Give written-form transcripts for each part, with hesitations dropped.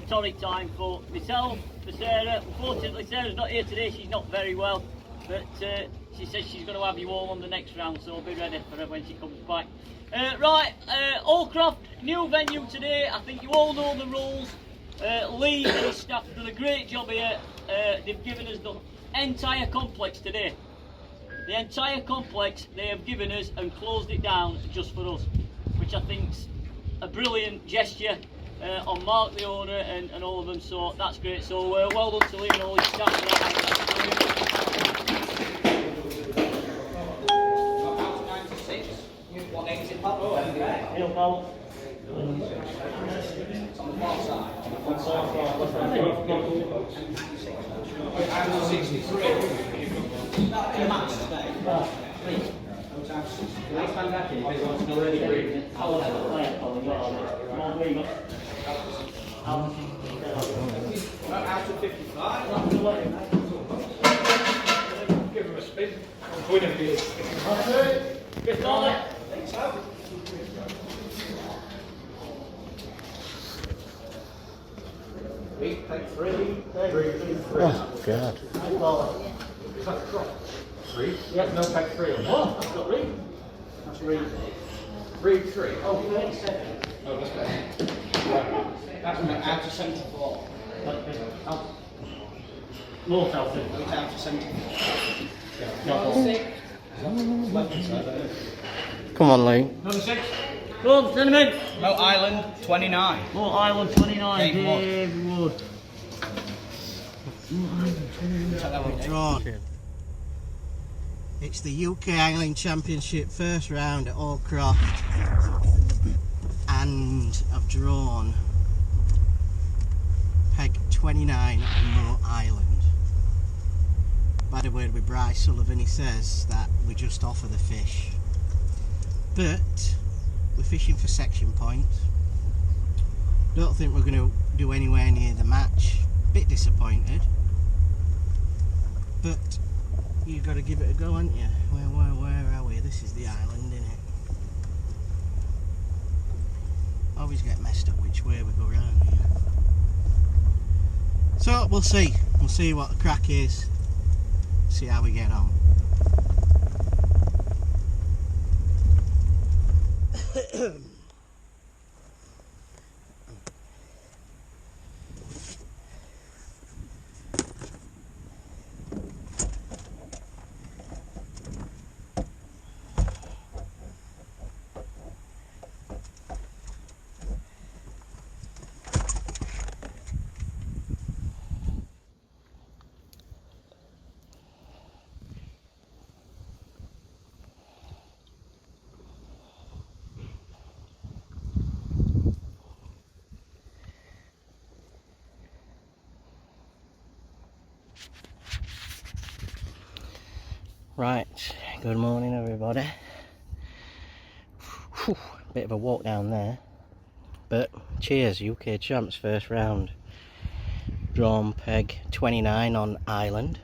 torrid time for myself, for Sarah. Unfortunately, Sarah's not here today, she's not very well, but she says she's going to have you all on the next round, so be ready for her when she comes back. Croft, new venue today. I think you all know the rules. Lee and his staff have done a great job here. They've given us the entire complex today. The entire complex they have given us and closed it down just for us, which I think's a brilliant gesture on Mark the owner and all of them, so that's great. So well done to Lee and all his staff for that. What exit pub? Oh, okay. Hill Pal. It's on the far side. On Out to 63. Not in a match today. That's fantastic. It's already green. Out to 55. Give him a spin. Win a bit. Get on it. Think so. Take three. Oh, God. Is that croft? Three? Yes. No, take three. Oh, I've got Reed. That's Reed three. Oh, 30 seconds. Oh, that's better. That's out to 74. More South. It's out to 74. Come on, Lee. Number 6. Go on, send him in. Moat Island 29. Moat Island 29. Dave Wood. Dave Wood. Drawn. It's the UK Angling Championship first round at Croft, and I've drawn peg 29 on Moat Island. By the word with Bryce Sullivan, he says that we just offer the fish, but we're fishing for section points. Don't think we're going to do anywhere near the match. Bit disappointed, but you've got to give it a go, haven't you? Where are we? This is the island, isn't it? Always get messed up which way we go round here. So we'll see. We'll see what the crack is. See how we get on. Right, good morning everybody. Whew, bit of a walk down there, but cheers, UK champs first round. Drawn peg 29 on Island.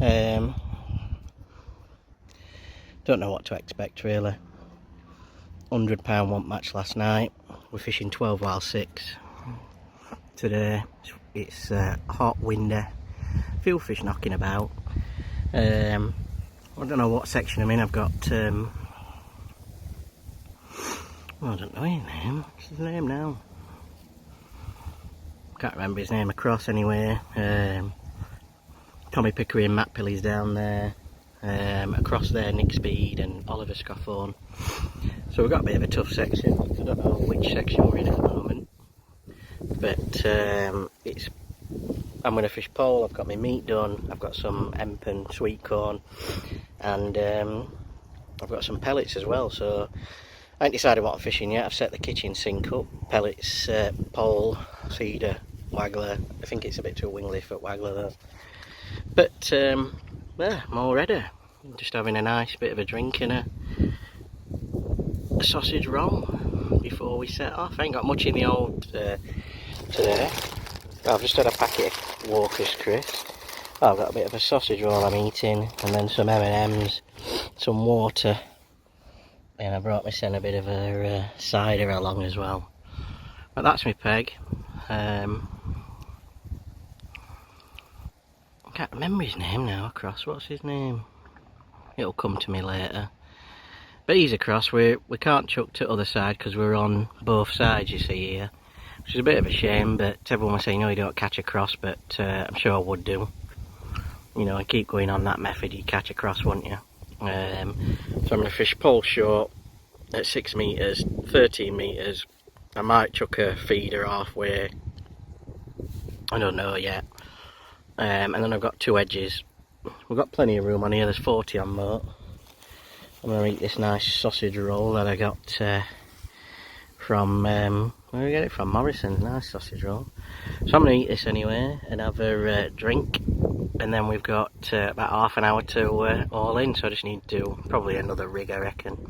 Don't know what to expect really. £100 one match last night. We're fishing 12 while 6 today. It's hot, windy, few fish knocking about. I don't know what section I'm in. I've got I don't know his name. What's his name now? Can't remember his name across anyway. Tommy Pickery and Matt Pilly's down there. Across there Nick Speed and Oliver Scoffone. So we've got a bit of a tough section. I don't know which section we're in at the moment. But I'm going to fish pole. I've got my meat done, I've got some hemp and sweet corn, and I've got some pellets as well. So I ain't decided what I'm fishing yet. I've set the kitchen sink up, pellets, pole, feeder, waggler. I think it's a bit too wingly for waggler though. But yeah, I'm all ready. I'm just having a nice bit of a drink and a sausage roll before we set off. I ain't got much in the old today. I've just had a packet of Walker's crisps. I've got a bit of a sausage roll I'm eating, and then some M&M's, some water, And I brought my son a bit of a cider along as well. But that's my peg. I can't remember his name now, across. What's his name? It'll come to me later. But he's across. We can't chuck to the other side because we're on both sides, you see here. Which is a bit of a shame, but everyone was saying, no, you don't catch a cross, but I'm sure I would do. You know, and keep going on that method, you catch a cross, won't you? So I'm going to fish pole short at 6 metres, 13 metres. I might chuck a feeder halfway. I don't know yet. And then I've got 2 edges. We've got plenty of room on here, there's 40 on moat. I'm going to eat this nice sausage roll that I got from, where did I get it from? Morrison's, nice sausage roll. So I'm going to eat this anyway and have a drink. And then we've got about half an hour to all in, so I just need to do probably another rig, I reckon.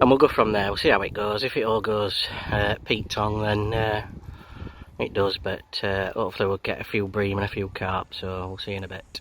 And we'll go from there, we'll see how it goes. If it all goes Pete Tong, then it does, but hopefully we'll get a few bream and a few carp, so we'll see you in a bit.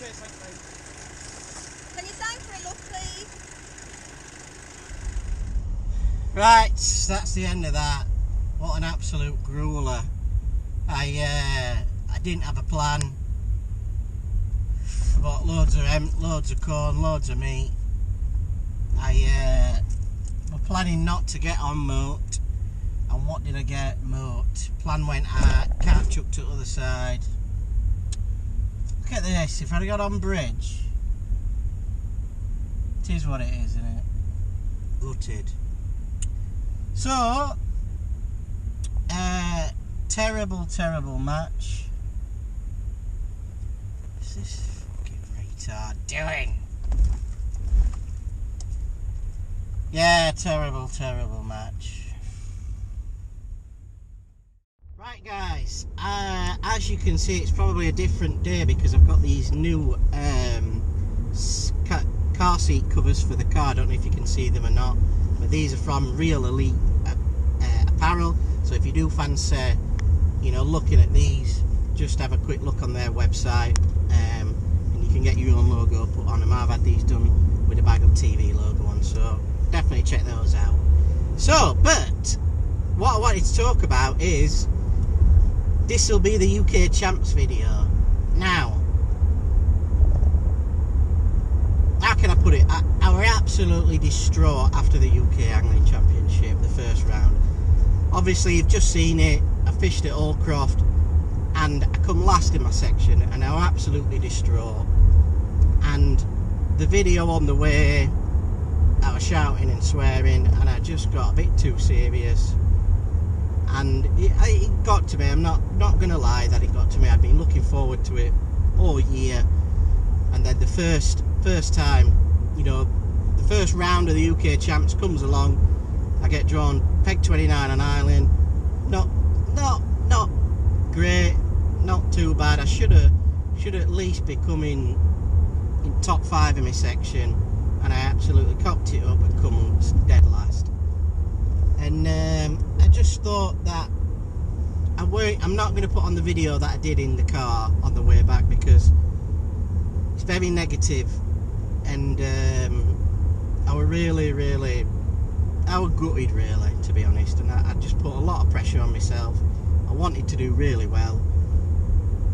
Cheers, thanks, mate. Can you sign for it, love, please? Right, that's the end of that. What an absolute grueler. I didn't have a plan. I bought loads of corn, loads of meat. I was planning not to get on moat, and what did I get? Moat. Plan went out, can't chuck to the other side. Look at this, if I'd got on bridge, it is what it is, isn't it? Gutted. So, terrible match. What's this fucking retard doing? Yeah, terrible match. Right guys, as you can see, it's probably a different day because I've got these new car seat covers for the car. I don't know if you can see them or not, but these are from Real Elite Apparel. So if you do fancy, you know, looking at these, just have a quick look on their website, and you can get your own logo put on them. I've had these done with a Baguptv logo on, so definitely check those out. So, but what I wanted to talk about is this will be the UK Champs video. Now, how can I put it? I were absolutely distraught after the UK Angling Championship, the first round. Obviously, you've just seen it. I fished at Croft, and I come last in my section, and I was absolutely distraught. And the video on the way, I was shouting and swearing, and I just got a bit too serious. And it got to me. I'm not going to lie that it got to me. I'd been looking forward to it all year, and then the first time, you know, the first round of the UK Champs comes along. I get drawn peg 29 on Island. Not great, not too bad. I should at least be coming in top 5 in my section, and I absolutely cocked it up and come dead last. And I just thought that I'm not going to put on the video that I did in the car on the way back because it's very negative, and I was I was gutted, really, to be honest, and I just put a lot of pressure on myself. I wanted to do really well,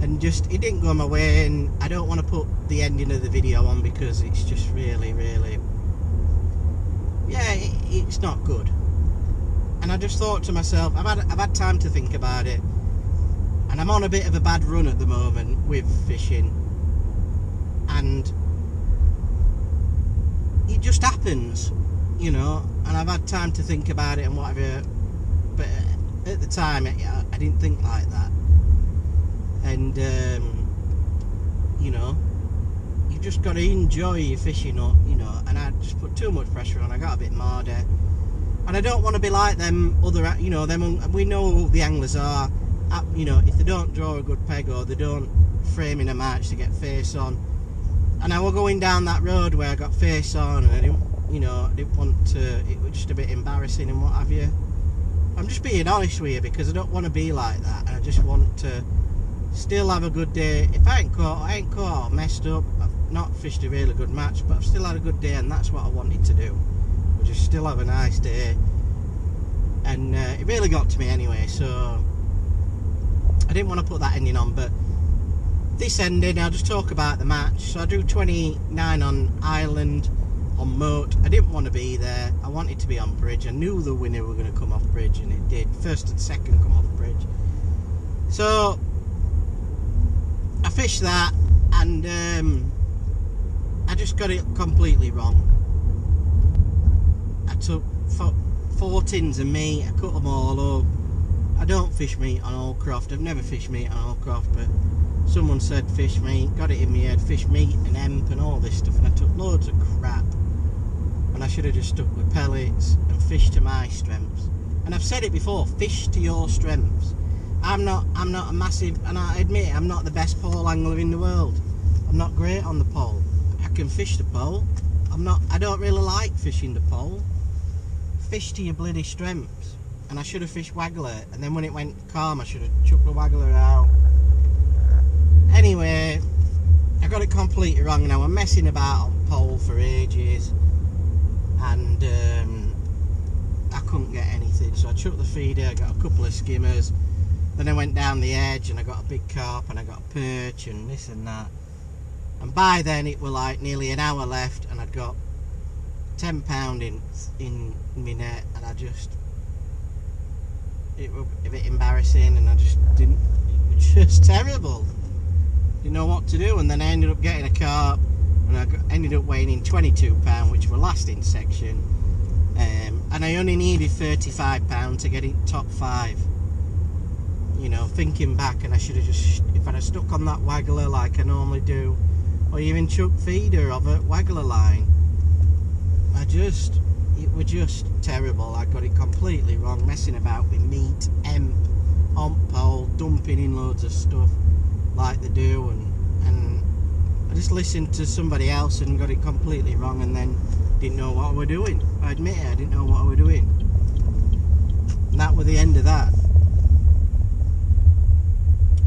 and just it didn't go my way, and I don't want to put the ending of the video on because it's just really, yeah, it's not good. And I just thought to myself, I've had time to think about it, and I'm on a bit of a bad run at the moment with fishing, and it just happens, you know, and I've had time to think about it and whatever, but at the time I didn't think like that. And you know, you've just got to enjoy your fishing, you know, and I just put too much pressure on. I got a bit mardy, and I don't want to be like them other, you know, them, we know who the anglers are, you know, if they don't draw a good peg or they don't frame in a match, they get face on. And I was going down that road where I got face on, and I didn't want to, it was just a bit embarrassing and what have you. I'm just being honest with you because I don't want to be like that, and I just want to still have a good day. If I ain't caught or messed up, I've not fished a really good match, but I've still had a good day, and that's what I wanted to do. I just still have a nice day, and it really got to me anyway, so I didn't want to put that ending on. But this ending, I'll just talk about the match. So I drew 29 on Island on moat. I didn't want to be there. I wanted to be on bridge. I knew the winner were going to come off bridge, and it did. First and second come off bridge. So I fished that, and I just got it completely wrong. I took 4 tins of meat. I cut them all up. I don't fish meat on croft. I've never fished meat on croft, but someone said fish meat, got it in my head, fish meat and hemp and all this stuff, and I took loads of crap, and I should have just stuck with pellets and fished to my strengths. And I've said it before, fish to your strengths. I'm not a massive, and I admit it, I'm not the best pole angler in the world. I'm not great on the pole. I can fish the pole. I don't really like fishing the pole. Fish to your bloody strengths. And I should have fished waggler, and then when it went calm I should have chucked the waggler out. Anyway, I got it completely wrong, and I was messing about on pole for ages, and I couldn't get anything. So I chucked the feeder, I got a couple of skimmers, then I went down the edge and I got a big carp and I got a perch and this and that. And by then it was like nearly an hour left, and I'd got £10 in my net, and it was a bit embarrassing, and I just didn't. It was just terrible. Didn't know what to do, and then I ended up getting a carp, and I ended up weighing in £22, which were last in section, and I only needed £35 to get in top 5. You know, thinking back, and I should have just, if I'd have stuck on that waggler like I normally do, or even chuck feeder of a waggler line, it was just terrible. I got it completely wrong, messing about with meat, emp, on pole, dumping in loads of stuff like they do, and I just listened to somebody else and got it completely wrong, and then didn't know what I was doing. I admit it, I didn't know what I was doing, and that was the end of that.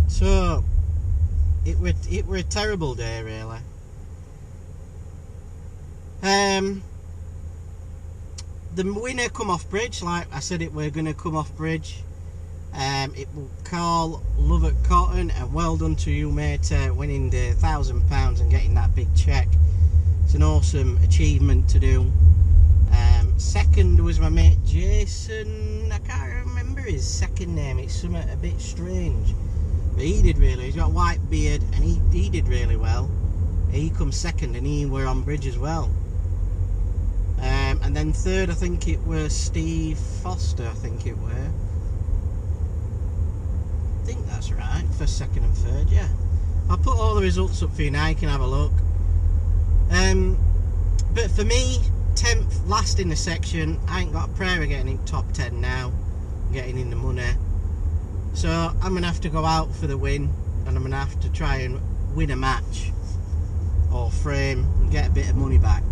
So it were a terrible day, really. The winner come off bridge, like I said it were going to come off bridge. It will call Love at Cotton, and well done to you, mate, winning the £1,000 and getting that big check. It's an awesome achievement to do. Second was my mate Jason. I can't remember his second name, it's something a bit strange, but he did really. He's got a white beard, and he did really well. He come second, and he were on bridge as well. And then third, I think it was Steve Foster. I think it were. I think that's right. First, second, and third. Yeah. I'll put all the results up for you now. You can have a look. But for me, 10th, last in the section. I ain't got a prayer of getting in top 10 now. Getting in the money. So I'm gonna have to go out for the win, and I'm gonna have to try and win a match or frame and get a bit of money back.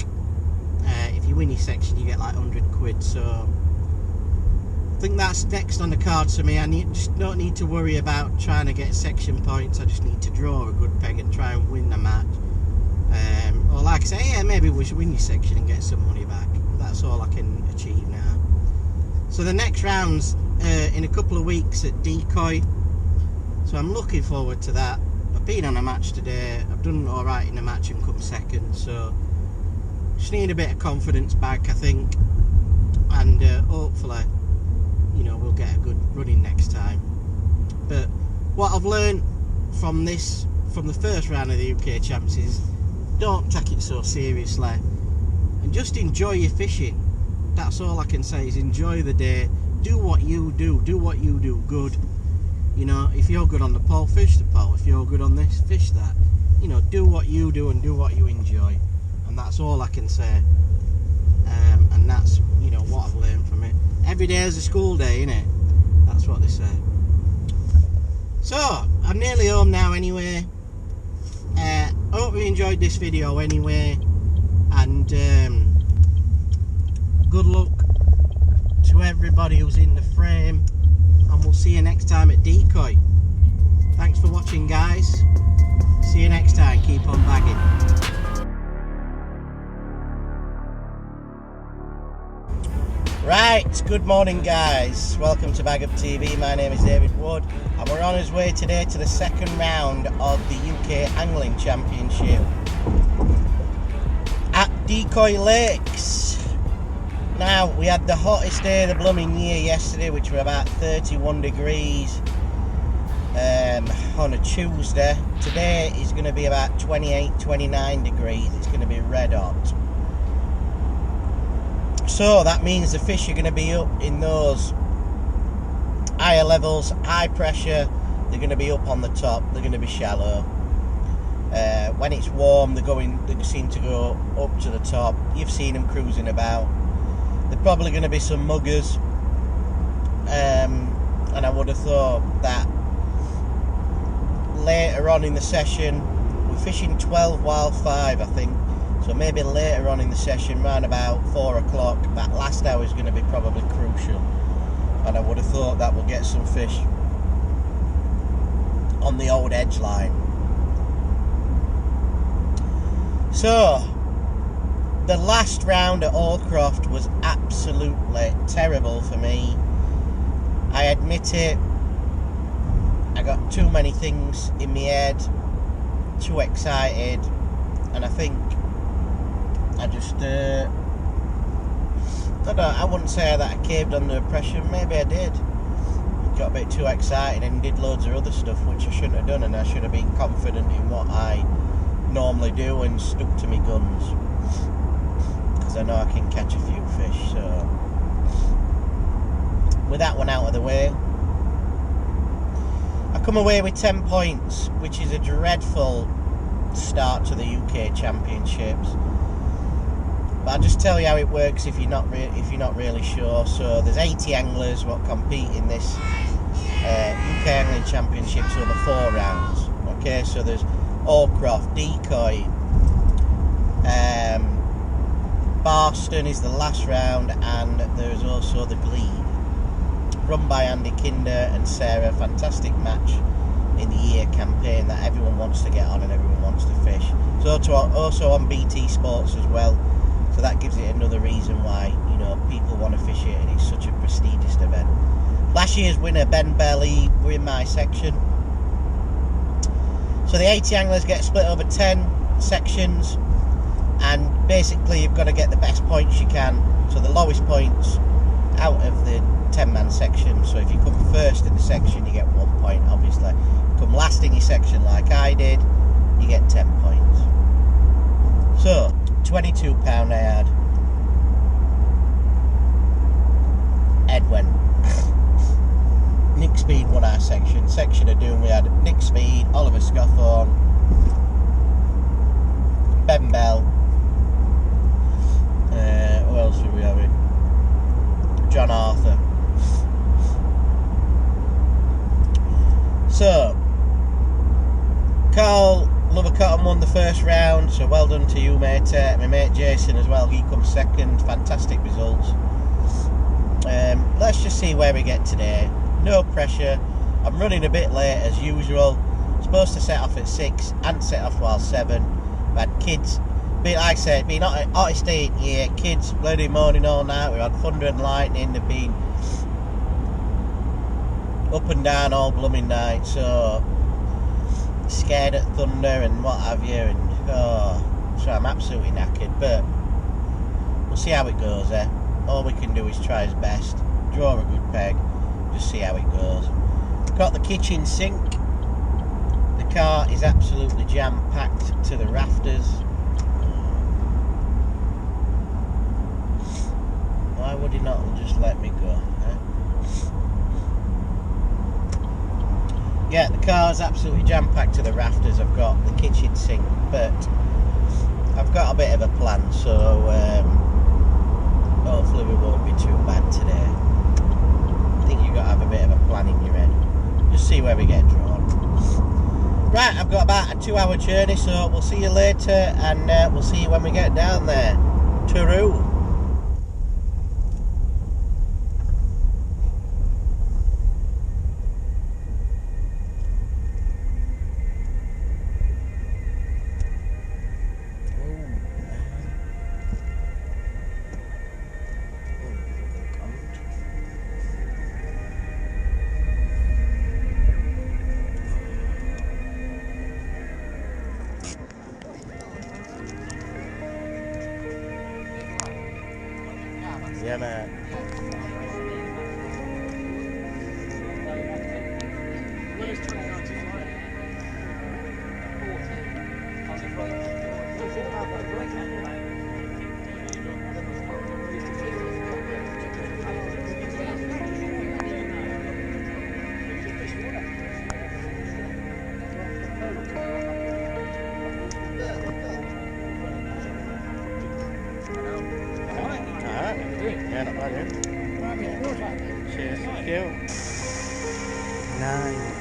If you win your section, you get like 100 quid. So I think that's next on the cards for me. I just don't need to worry about trying to get section points. I just need to draw a good peg and try and win the match. Or like I say, yeah, maybe we should win your section and get some money back. That's all I can achieve now. So the next round's in a couple of weeks at Decoy, so I'm looking forward to that. I've been on a match today, I've done alright in the match and come second, so just need a bit of confidence back, I think, and hopefully, you know, we'll get a good running next time. But what I've learned from the first round of the UK Champs is don't take it so seriously, and just enjoy your fishing. That's all I can say, is enjoy the day. Do what you do good. You know, if you're good on the pole, fish the pole. If you're good on this, fish that. You know, do what you do and do what you enjoy, and that's all I can say. And that's, you know, what I've learned from it. Every day is a school day, innit? That's what they say. So I'm nearly home now anyway. I hope you enjoyed this video anyway, and good luck to everybody who's in the frame, and we'll see you next time at Decoy. Thanks for watching, guys. See you next time. Keep on bagging. Right, good morning, guys. Welcome to Baguptv. My name is David Wood, and we're on his way today to the second round of the UK Angling Championship at Decoy Lakes. Now, we had the hottest day of the blooming year yesterday, which were about 31 degrees on a Tuesday. Today is going to be about 28, 29 degrees. It's going to be red hot. So that means the fish are going to be up in those higher levels, high pressure. They're going to be up on the top. They're going to be shallow. When it's warm, they seem to go up to the top. You've seen them cruising about. They're probably going to be some muggers, and I would have thought that later on in the session, we're fishing 12 while 5, I think, so maybe later on in the session, around about 4 o'clock, that last hour is going to be probably crucial, and I would have thought that we'll get some fish on the old edge line. So, the last round at Croft was absolutely terrible for me. I admit it. I got too many things in my head, too excited, and I think I just, I wouldn't say that I caved under pressure. Maybe I did. Got a bit too excited and did loads of other stuff which I shouldn't have done, and I should have been confident in what I normally do and stuck to my guns, because I know I can catch a few fish. So with that one out of the way, I come away with 10 points, which is a dreadful start to the UK Championships. But I'll just tell you how it works if you're not really sure. So there's 80 anglers what compete in this UK Angling Championships over 4 rounds. Okay, so there's croft, decoy, Barston is the last round, and there's also the glebe, run by Andy Kinder and Sarah. Fantastic match in the year campaign that everyone wants to get on and everyone wants to fish. So also on BT Sports as well. So that gives it another reason why, you know, people want to fish it, and it's such a prestigious event. Last year's winner, Ben Belly, were in my section. So the 80 anglers get split over 10 sections, and basically you've got to get the best points you can. So the lowest points out of the 10-man section. So if you come first in the section, you get 1 point, obviously. If you come last in your section like I did, you get 10 points. So £22 I had. Edwin. Nick Speed won our section. Section of Doom, we had Nick Speed, Oliver Scoffhorn, Ben Bell. Who else were we having? John Arthur. So, Carl Lovercotton won the first round, so well done to you, mate. My mate Jason as well, he comes second. Fantastic results. Let's just see where we get today. No pressure. I'm running a bit late as usual. Supposed to set off at 6 and set off while 7. But kids, like I said, been hottest day in year. Kids bloody moaning all night. We had thunder and lightning. They've been up and down all blooming night. So scared at thunder and what have you. And so I'm absolutely knackered. But we'll see how it goes. All we can do is try his best. Draw a good peg. Just see how it goes. Got the kitchen sink. The car is absolutely jam-packed to the rafters. Why would he not just let me go? Yeah, the car is absolutely jam-packed to the rafters. I've got the kitchen sink, but I've got a bit of a plan, so hopefully we won't be too bad today. I think you've got to have a bit of a plan in your head. Just see where we get drawn. Right, I've got about a 2-hour journey, so we'll see you later, and we'll see you when we get down there. Tooroo. Yeah, man. Yeah, not bad, yeah. Cheers. Thank you. 9.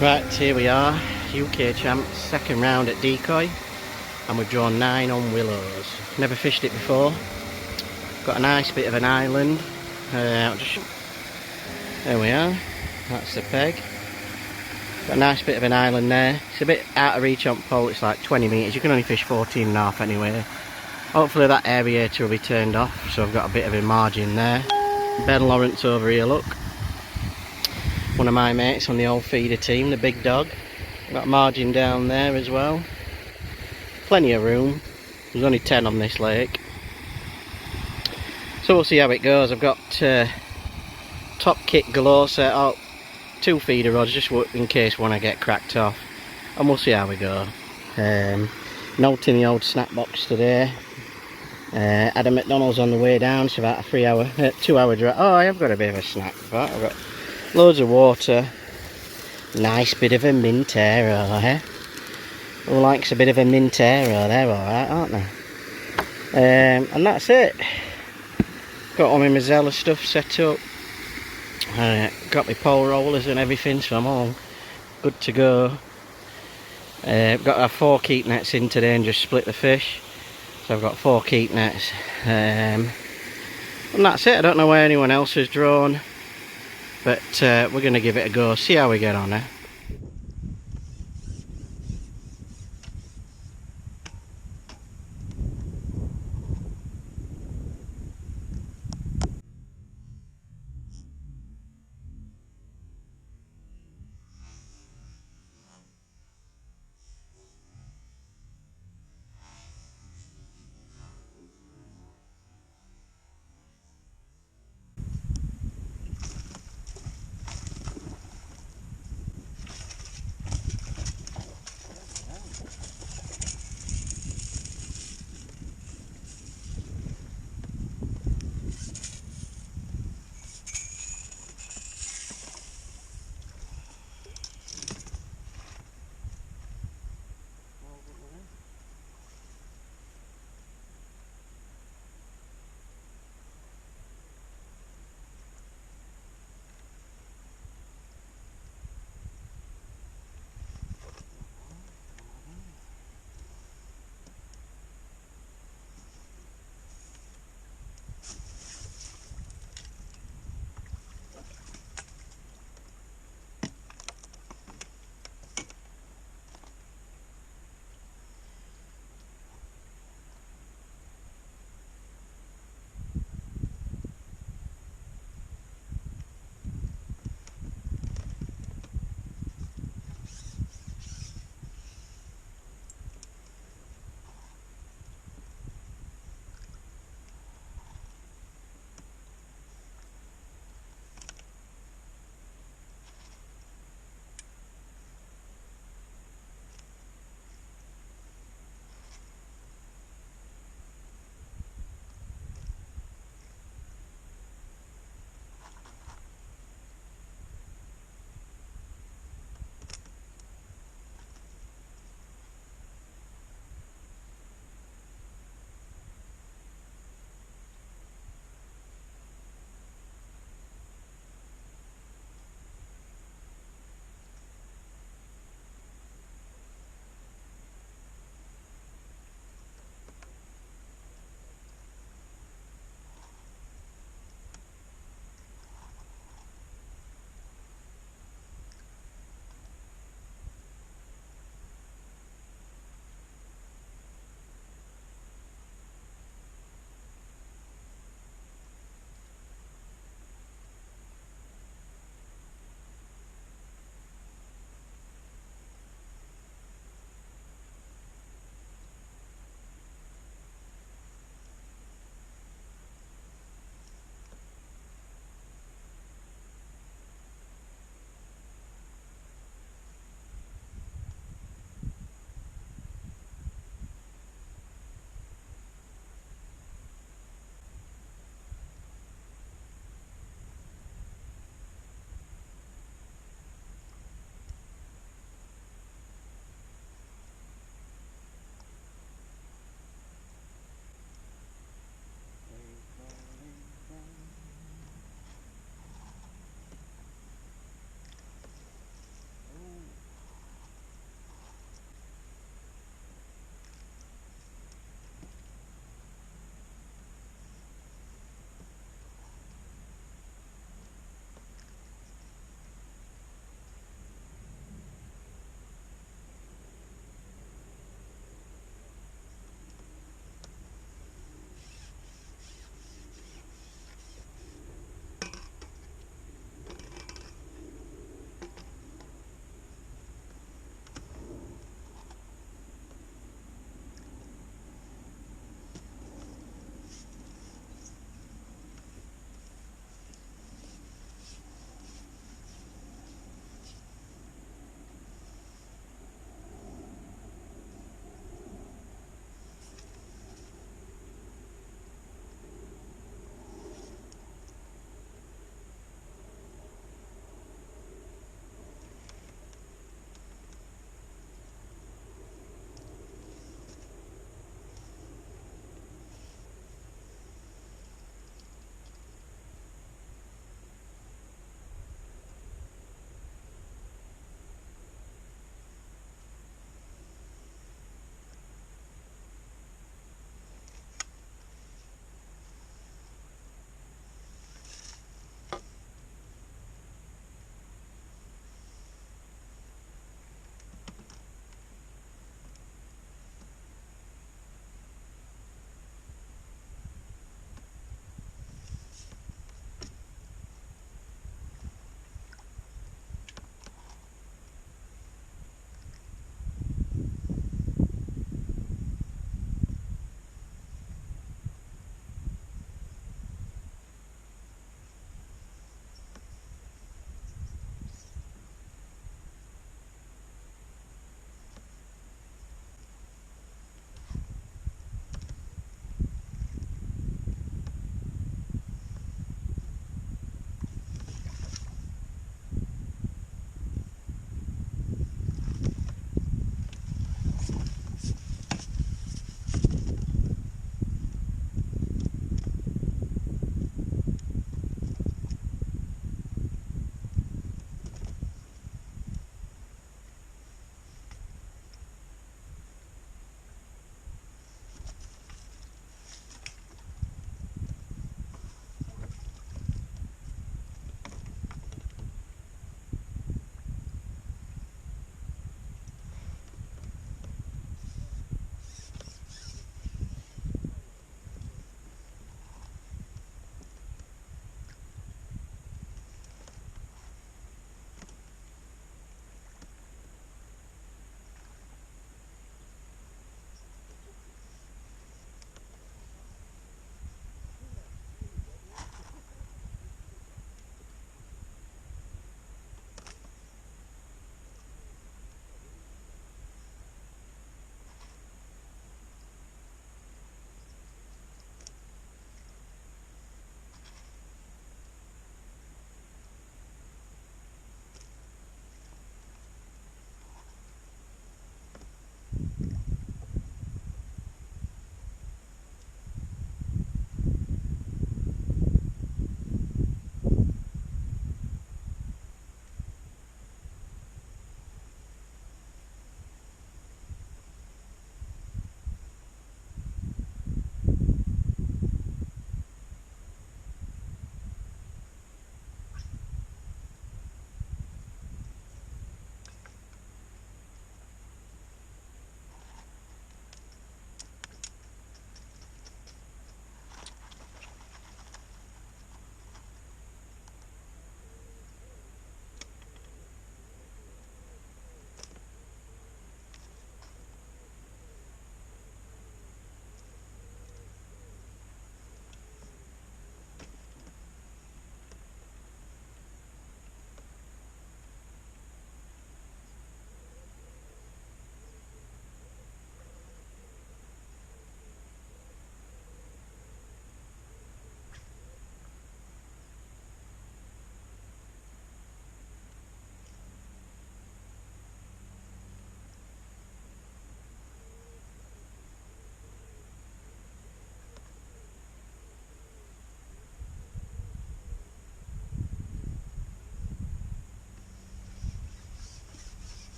Right, here we are, UK champs, second round at decoy, and we've drawn 9 on willows. Never fished it before. Got a nice bit of an island. There we are, that's the peg. Got a nice bit of an island there. It's a bit out of reach on pole, it's like 20 metres, you can only fish 14.5 anyway. Hopefully that aerator will be turned off, so I've got a bit of a margin there. Ben Lawrence over here, look. One of my mates on the old feeder team, the big dog. Got a margin down there as well. Plenty of room. There's only 10 on this lake. So we'll see how it goes. I've got top kit galore set up. 2 feeder rods just in case one I get cracked off. And we'll see how we go. Note in the old snack box today. Had a McDonald's on the way down. It's about a 2-hour drive. Oh, I have got a bit of a snack. But I've got loads of water. Nice bit of a mint aero, eh? Who likes a bit of a mint aero? They're alright, aren't they? And that's it. Got all my Mazzella stuff set up. Got my pole rollers and everything, so I'm all good to go. Got our 4 keep nets in today and just split the fish. So I've got 4 keep nets. And that's it. I don't know where anyone else has drawn. But we're going to give it a go, see how we get on, eh?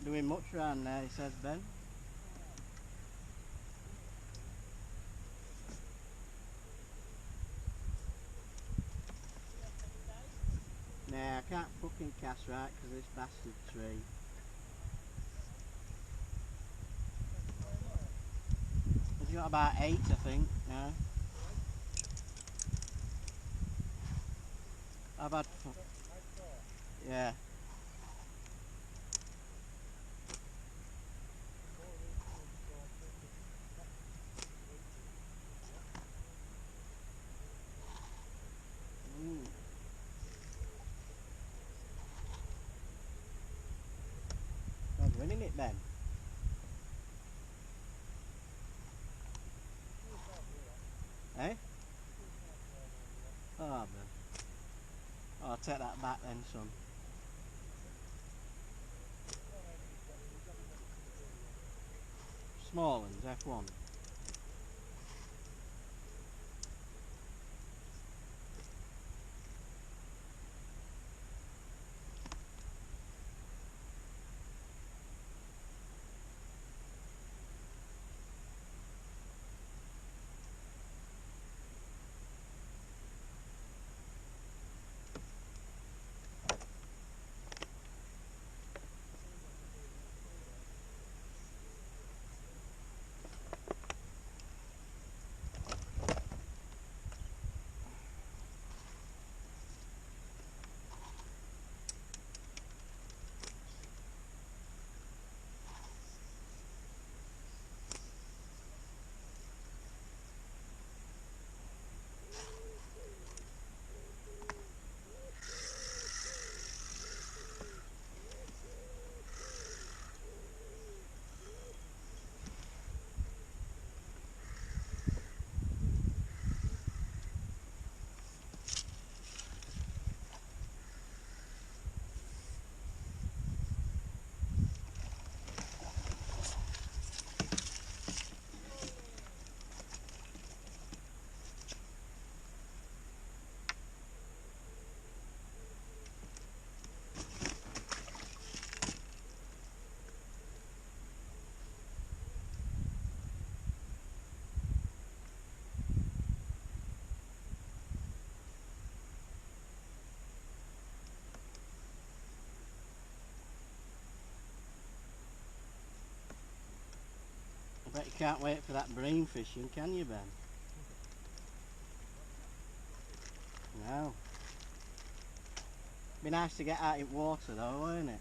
not doing much round there, he says, Ben. Nah, I can't fucking cast right because of this bastard tree. He's got about 8, I think, now. I've had... Yeah. Ben's winning it, Ben. Eh? Oh, Ben. Oh, I'll take that back then, son. Small ones, F1. I bet you can't wait for that bream fishing, can you, Ben? No. Be nice to get out in water though, wouldn't it?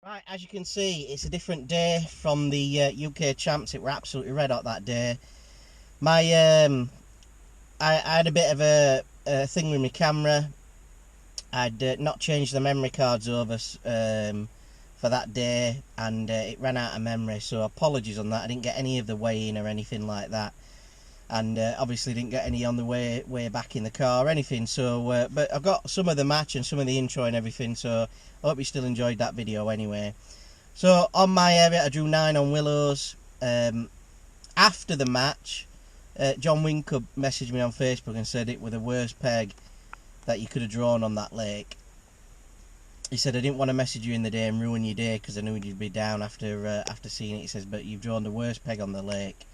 Right, as you can see, it's a different day from the UK Champs. It were absolutely red hot that day. My I had a bit of a thing with my camera. I'd not changed the memory cards over for that day, and it ran out of memory, so apologies on that. I didn't get any of the weigh-in or anything like that, and obviously didn't get any on the way back in the car or anything. So but I've got some of the match and some of the intro and everything, so I hope you still enjoyed that video anyway. So on my area I drew 9 on willows. After the match, John Wincup messaged me on Facebook and said it was the worst peg that you could have drawn on that lake. He said, I didn't want to message you in the day and ruin your day because I knew you'd be down after seeing it. He says, but you've drawn the worst peg on the lake.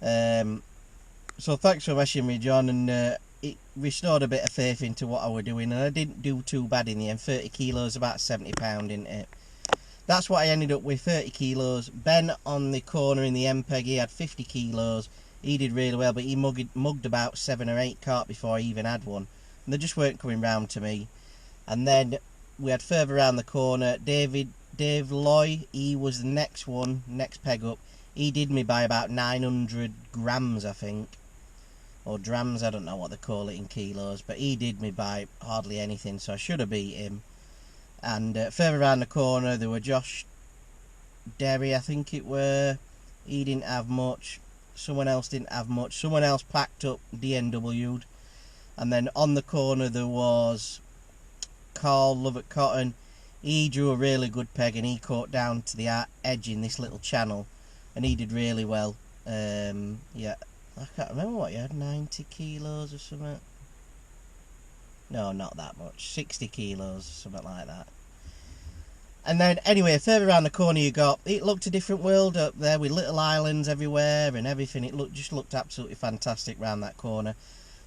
So thanks for messaging me, John, and it restored a bit of faith into what I was doing, and I didn't do too bad in the end. 30 kilos, about £70, isn't it? That's what I ended up with, 30 kilos. Ben on the corner in the MPEG, he had 50 kilos. He did really well, but he mugged about 7 or 8 carp before he even had one, and they just weren't coming round to me. And then we had further around the corner, Dave Loy. He was the next peg up. He did me by about 900 grams, I think, or drams, I don't know what they call it in kilos, but he did me by hardly anything, so I should have beat him. And further around the corner there were Josh Derry, I think it were. He didn't have much. Someone else didn't have much. Someone else packed up DNW'd. And then on the corner there was Carl Lovett Cotton. He drew a really good peg and he caught down to the edge in this little channel, and he did really well. Yeah, I can't remember what he had, 90 kilos or something. No, not that much, 60 kilos, something like that. And then anyway, further around the corner it looked a different world up there with little islands everywhere and everything. It just looked absolutely fantastic round that corner.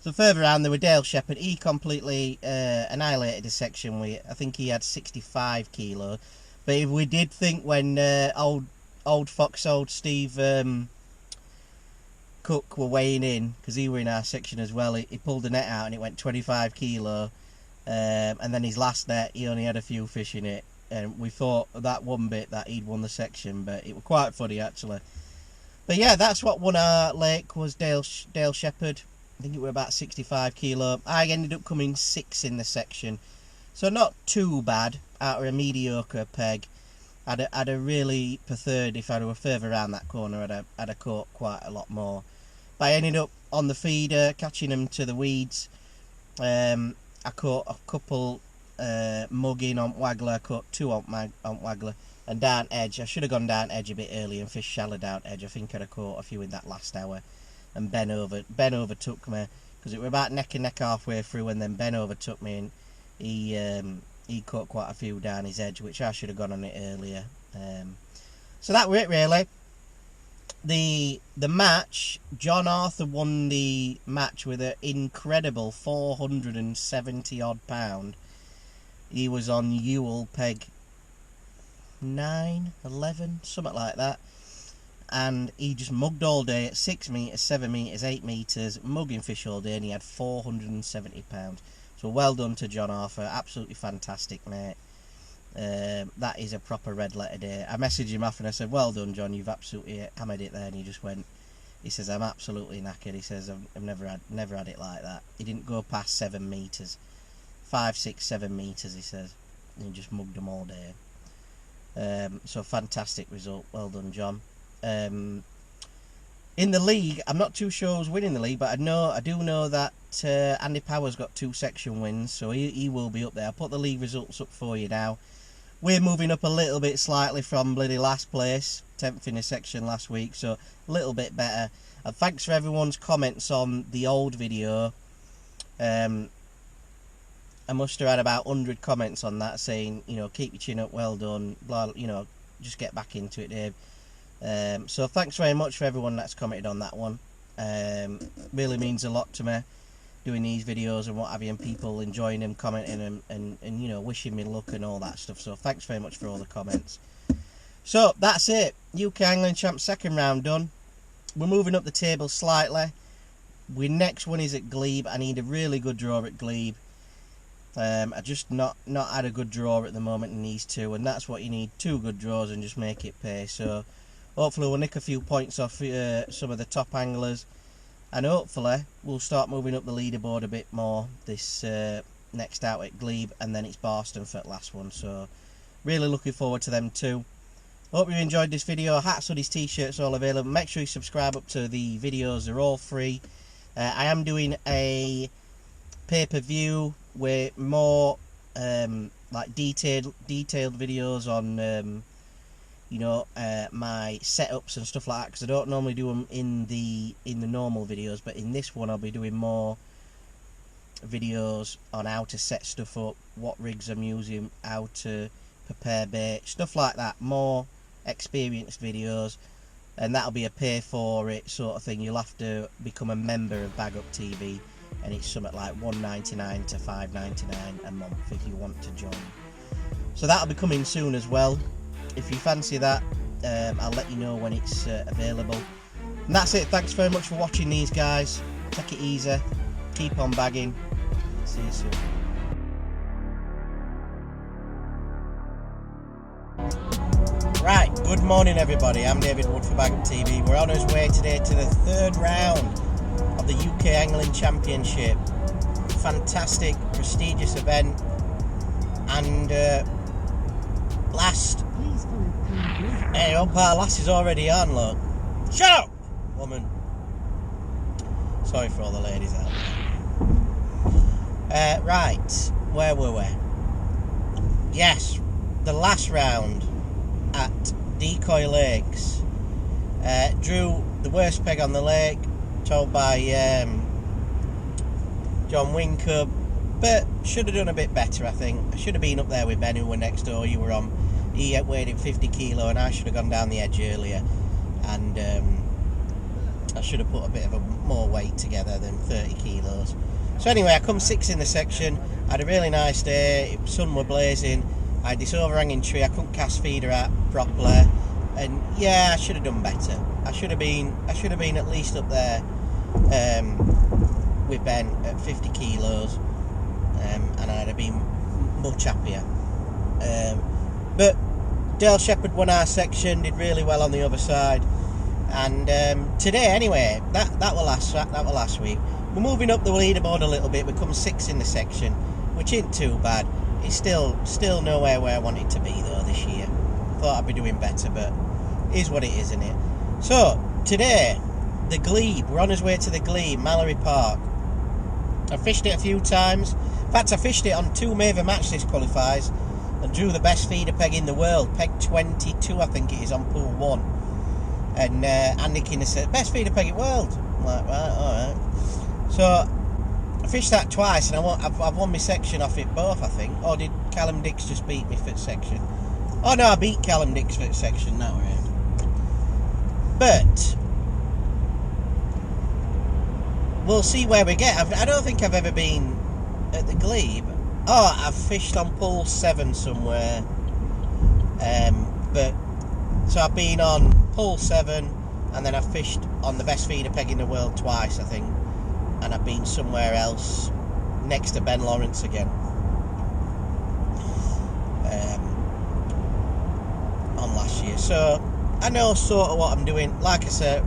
So further around there were Dale Shepherd. He completely annihilated a section with, I think he had 65 kilos. But if we did think when old Steve Cook were weighing in, because he were in our section as well, he pulled the net out and it went 25 kilo. And then his last net, he only had a few fish in it. And we thought that one bit that he'd won the section, but it was quite funny actually. But yeah, that's what won our lake, was Dale Shepherd. I think it were about 65 kilo. I ended up coming 6th in the section, so not too bad out of a mediocre peg. I'd have really preferred if I were further around that corner. I'd have caught quite a lot more. But I ended up on the feeder catching them to the weeds. I caught a couple mugging on waggler. I caught 2 on waggler, and down edge. I should have gone down edge a bit earlier and fished shallow down edge. I think I'd have caught a few in that last hour. And Ben overtook me, because it were about neck and neck halfway through, and then Ben overtook me, and he caught quite a few down his edge, which I should have gone on it earlier. So that were it really. The match, John Arthur won the match with an incredible 470 odd pound. He was on Ewell peg 9, 11, something like that. And he just mugged all day at 6 metres, 7 metres, 8 metres, mugging fish all day, and he had 470 pounds. So well done to John Arthur, absolutely fantastic, mate. That is a proper red letter day. I messaged him off and I said, well done, John, you've absolutely hammered it there. And he just went, he says, I'm absolutely knackered. He says, I've never had it like that. He didn't go past 7 metres, 5, 6, 7 metres, he says. And he just mugged them all day. So fantastic result, well done, John. In the league, I'm not too sure who's winning the league, but I do know that Andy Power's got 2 section wins, so he will be up there. I'll put the league results up for you now. We're moving up a little bit slightly from bloody last place, 10th in a section last week, so a little bit better. And thanks for everyone's comments on the old video. I must have had about 100 comments on that saying, you know, keep your chin up, well done, blah, you know, just get back into it, Dave. So thanks very much for everyone that's commented on that one. Really means a lot to me doing these videos and what have you, and people enjoying them, commenting them, and you know, wishing me luck and all that stuff. So thanks very much for all the comments. So that's it, UK Angling Champs second round done. We're moving up the table slightly. Our next one is at Glebe. I need a really good draw at Glebe. I just not had a good draw at the moment in these 2, and that's what you need, 2 good draws and just make it pay. So hopefully we'll nick a few points off some of the top anglers, and hopefully we'll start moving up the leaderboard a bit more this next out at Glebe, and then it's Barston for the last one. So really looking forward to them too. Hope you enjoyed this video. Hats, hoodies, t-shirts all available. Make sure you subscribe up to the videos, they're all free. I am doing a pay-per-view with more like detailed videos on you know, my setups and stuff like that, because I don't normally do them in the normal videos, but in this one I'll be doing more videos on how to set stuff up, what rigs I'm using, how to prepare bait, stuff like that. More experienced videos, and that'll be a pay for it sort of thing. You'll have to become a member of Baguptv, and it's something like $1.99 to $5.99 a month if you want to join. So that'll be coming soon as well. If you fancy that, I'll let you know when it's available. And that's it. Thanks very much for watching these guys. Take it easy. Keep on bagging. See you soon. Right, good morning everybody. I'm David Wood for Baguptv. We're on our way today to the third round of the UK Angling Championship. Fantastic, prestigious event. And last. Hey, up our lass is already on, look. Shut up, woman. Sorry for all the ladies out there. Right, where were we? Yes, the last round at Decoy Lakes. Drew the worst peg on the lake, told by John Wincub, but should have done a bit better, I think. I should have been up there with Ben, who were next door. You were on. He weighed in 50 kilo, and I should have gone down the edge earlier, and I should have put a bit of more weight together than 30 kilos. So anyway, I come 6th in the section. I had a really nice day. The sun were blazing. I had this overhanging tree. I couldn't cast feeder out properly, and yeah, I should have done better. I should have been at least up there with Ben at 50 kilos, and I'd have been much happier. But Dale Shepherd won our section, did really well on the other side, and today anyway, that was last week. We're moving up the leaderboard a little bit. We come 6th in the section, which ain't too bad. It's still nowhere where I want it to be though this year. Thought I'd be doing better, but it is what it is, isn't it? So today, the glebe. We're on our way to the glebe, Mallory Park. I fished it a few times. In fact, I fished it on 2 Maver match this qualifiers and drew the best feeder peg in the world, peg 22 I think it is on pool 1. And Andy Kinner said, best feeder peg in the world. I'm like, right, alright. So I fished that twice, and I've won my section off it both, I think. Or did Callum Dix just beat me for the section? Oh no, I beat Callum Dix for the section, that way. But we'll see where we get. I don't think I've ever been at the glebe. Oh, I've fished on pool 7 somewhere. But so I've been on pool 7, and then I've fished on the best feeder peg in the world twice, I think. And I've been somewhere else next to Ben Lawrence again, on last year. So I know sort of what I'm doing. Like I said,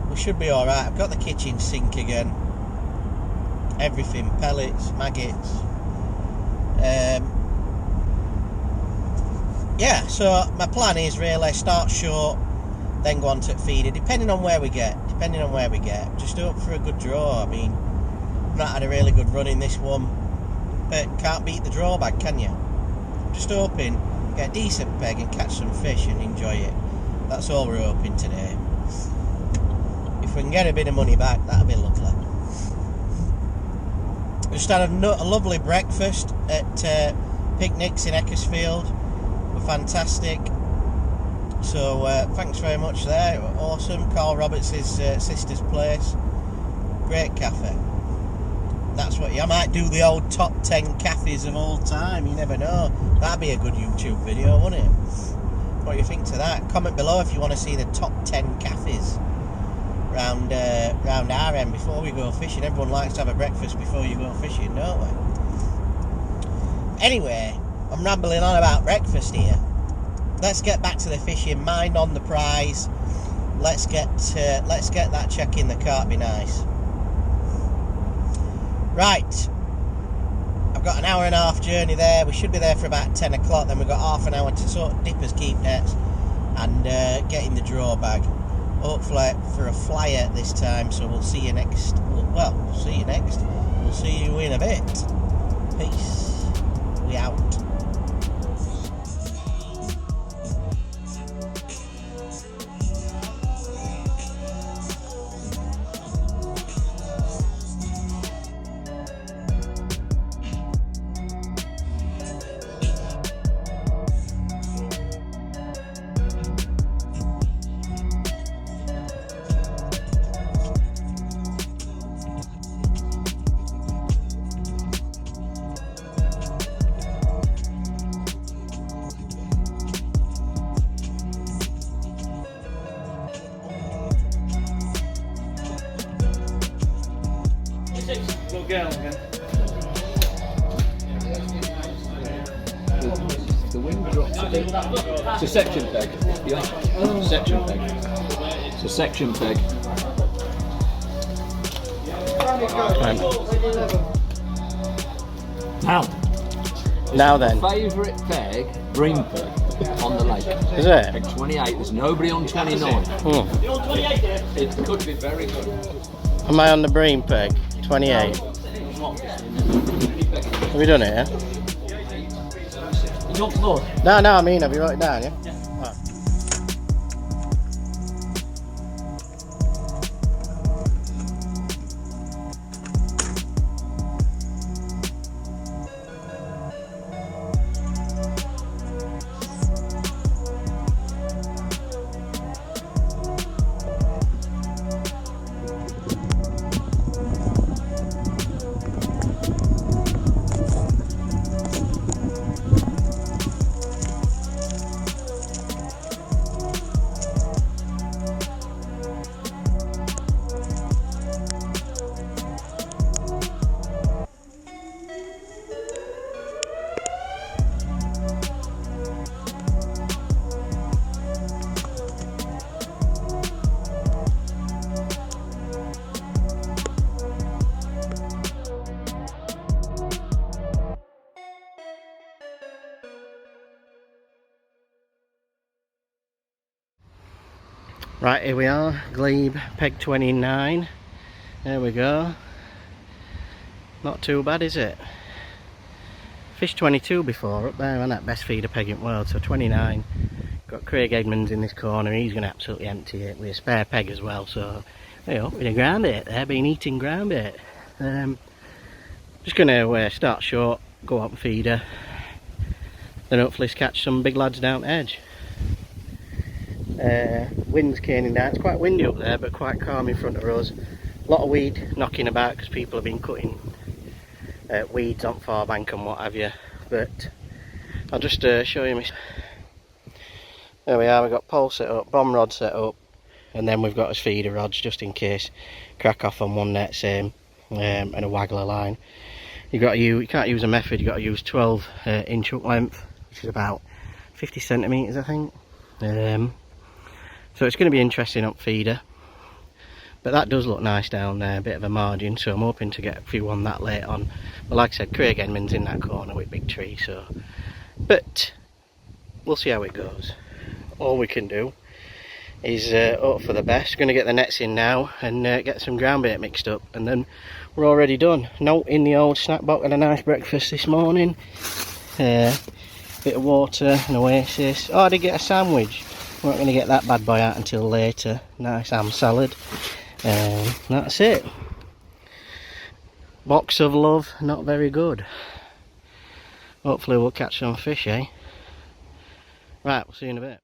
we should be alright. I've got the kitchen sink again, everything, pellets, maggots. Yeah, so my plan is really start short, then go on to feeder, depending on where we get. Just hope for a good draw. I mean, I've not had a really good run in this one, but can't beat the drawbag, can you? Just hoping get a decent peg and catch some fish and enjoy it. That's all we're hoping today. If we can get a bit of money back, that'll be lovely. We just had a lovely breakfast at Picnics in Eckersfield. We're fantastic. So thanks very much there. Awesome. Carl Roberts' sister's place. Great cafe. That's what I might do, the old top 10 cafes of all time. You never know. That'd be a good YouTube video, wouldn't it? What do you think to that? Comment below if you want to see the top 10 cafes round our end before we go fishing. Everyone likes to have a breakfast before you go fishing, don't we? Anyway, I'm rambling on about breakfast here. Let's get back to the fishing. Mind on the prize. Let's get that check in the cart. Be nice. Right. I've got an hour and a half journey there. We should be there for about 10 o'clock. Then we've got half an hour to sort of dip us keep nets and get in the draw bag. Hopefully for a flyer this time. So we'll see you next. Well, we'll see you next. We'll see you in a bit. Peace. We out. It's a section peg. Yeah. Section peg. It's a section peg. Now then, Favourite peg, green peg on the lake. is it? Peg 28. There's nobody on 29. Hmm. You're on 28 here. It could be very good. Am I on the bream peg? 28. Have we done it, yeah? You want some more? No, I mean, have you wrote it down, yeah? Right. Right, here we are, glebe, peg 29. There we go. Not too bad, is it? Fished 22 before up there, and that best feeder peg in the world, so 29. Got Craig Edmonds in this corner, he's going to absolutely empty it with a spare peg as well, so you know, with a ground bait there, been eating ground bait. Just going to start short, go up and feeder, then hopefully catch some big lads down the edge. Wind's caning down, it's quite windy up there but quite calm in front of us. A lot of weed knocking about because people have been cutting weeds on far bank and what have you, but I'll just show you. There we are, we've got pole set up, bomb rod set up, and then we've got us feeder rods just in case crack off on one net, same, and a waggler line. You can't use a method, you've got to use 12 inch hook length, which is about 50 centimetres I think. So it's going to be interesting up feeder, but that does look nice down there, a bit of a margin, so I'm hoping to get a few on that later on. But like I said, Craig Edmonds in that corner with big tree, so, but we'll see how it goes. All we can do is hope for the best. Going to get the nets in now and get some ground bait mixed up, and then we're already done. Note in the old snack box, had a nice breakfast this morning, bit of water, an oasis. Oh, I did get a sandwich. We're not going to get that bad boy out until later. Nice ham salad. That's it. Box of love, not very good. Hopefully we'll catch some fish, eh? Right, we'll see you in a bit.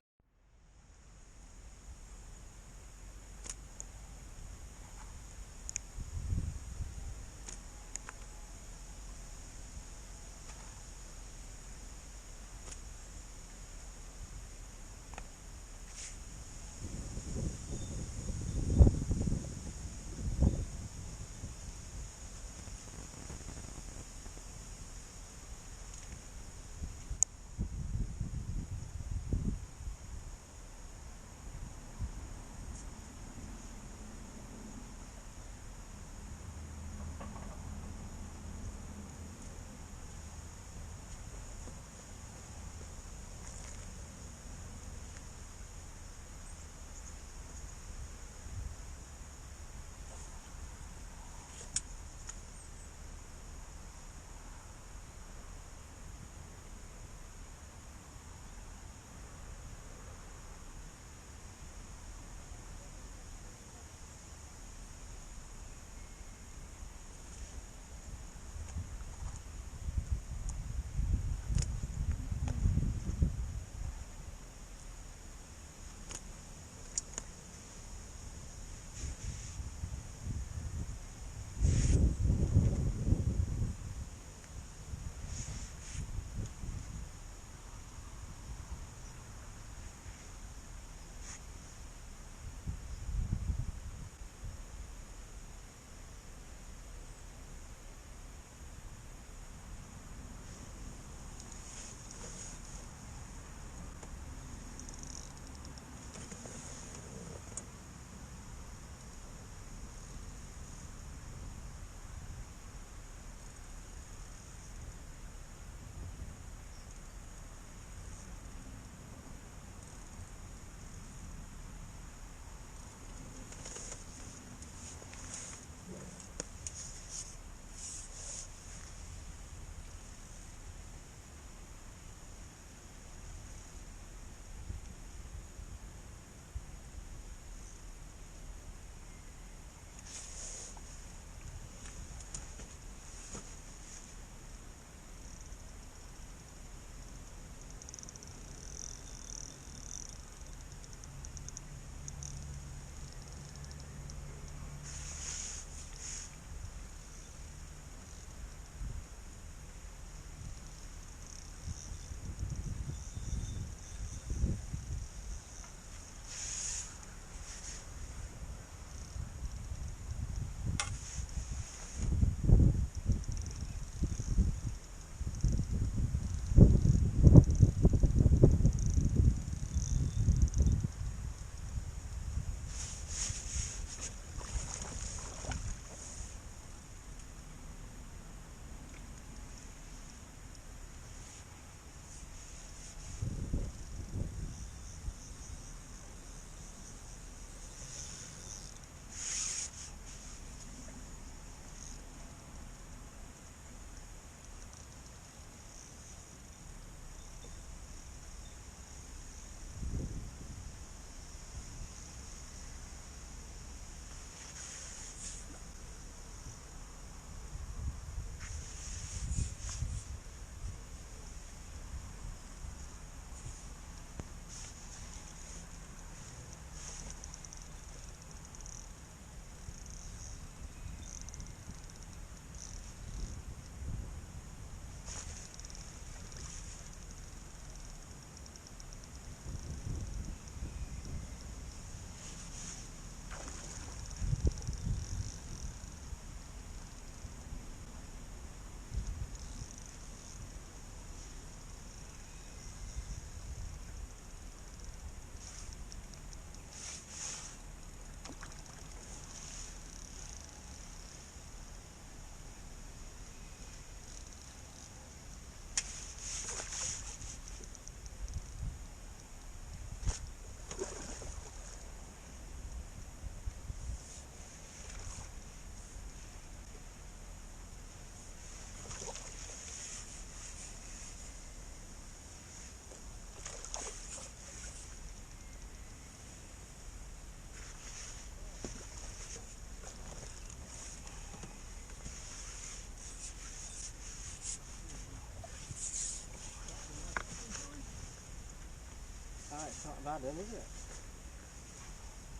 Not bad then, is it?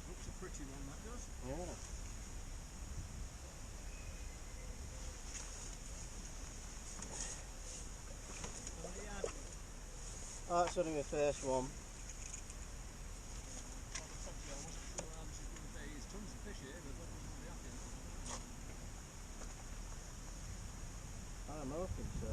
Looks a pretty one, that does. Yeah. Oh, that's only my first one. There's tons of fish here, but that doesn't be happening. I'm hoping so.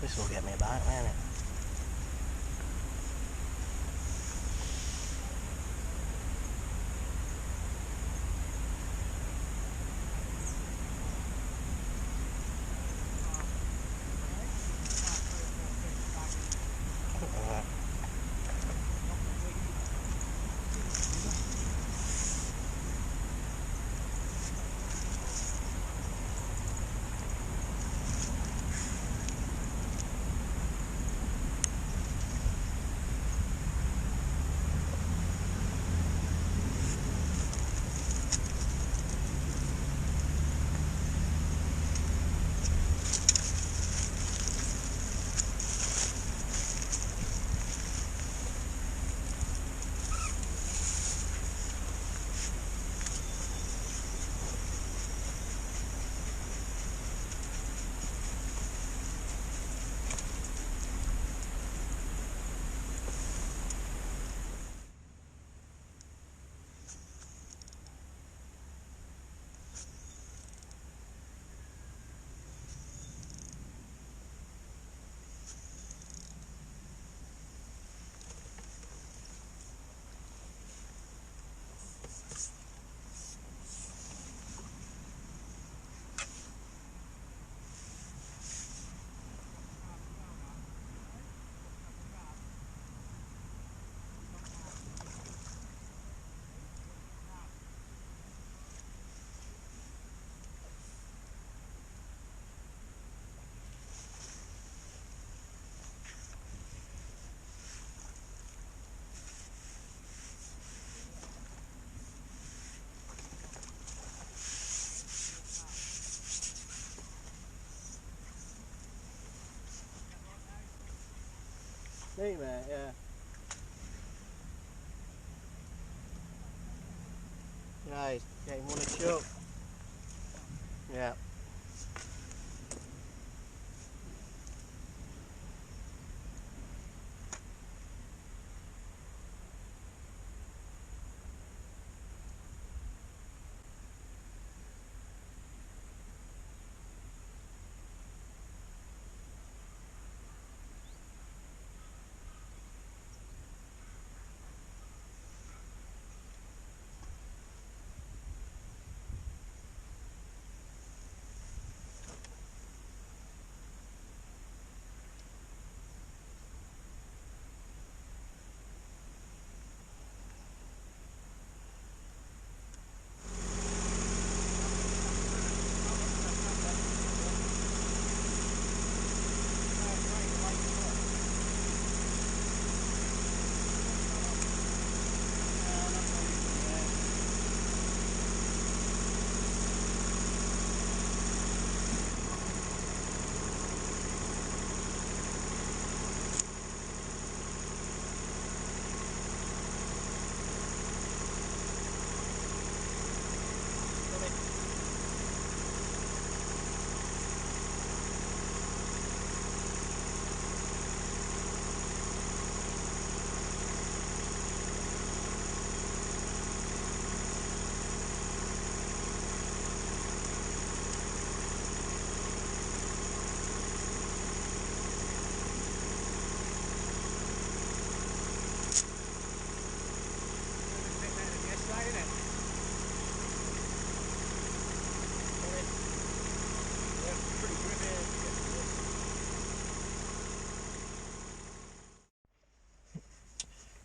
This will get me a bite, won't it? See, mate, yeah. Right, getting one a chuck. Yeah.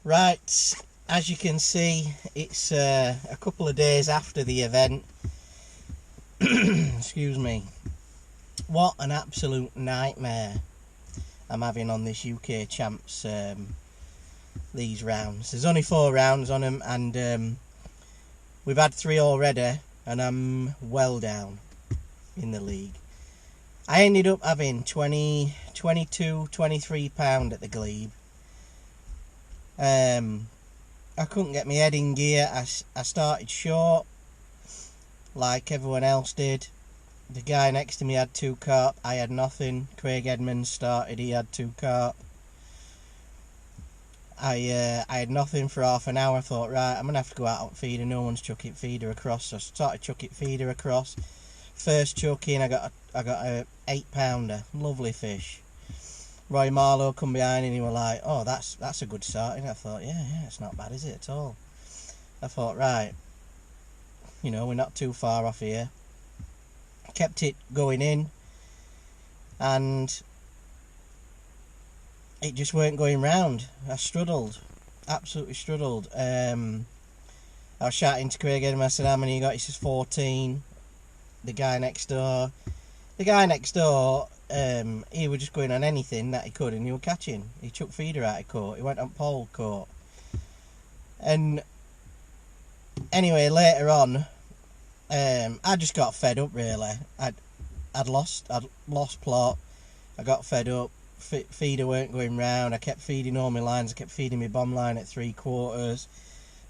Right, as you can see, it's a couple of days after the event. Excuse me. What an absolute nightmare I'm having on this UK Champs, these rounds. There's only 4 rounds on them, and we've had 3 already, and I'm well down in the league. I ended up having 20, 22, 23 pound at the glebe. I couldn't get my head in gear. I started short, like everyone else did. The guy next to me had 2 carp. I had nothing. Craig Edmonds started. He had 2 carp. I had nothing for half an hour. I thought, right, I'm gonna have to go out on feeder. No one's chucking feeder across, so I started chucking feeder across. First chuck in, I got a 8 pounder. Lovely fish. Roy Marlowe come behind and he was like, oh, that's a good start. And I thought, yeah, it's not bad, is it, at all? I thought, right, you know, we're not too far off here. Kept it going in, and it just weren't going round. I struggled, absolutely struggled. I was shouting to Craig Edmonds. I said, how many you got? He says 14. The guy next door, he was just going on anything that he could, and he was catching. He took feeder out of court. He went on pole court. And anyway, later on, I just got fed up, really. I'd lost plot. I got fed up. Feeder weren't going round. I kept feeding all my lines. I kept feeding my bomb line at 3/4,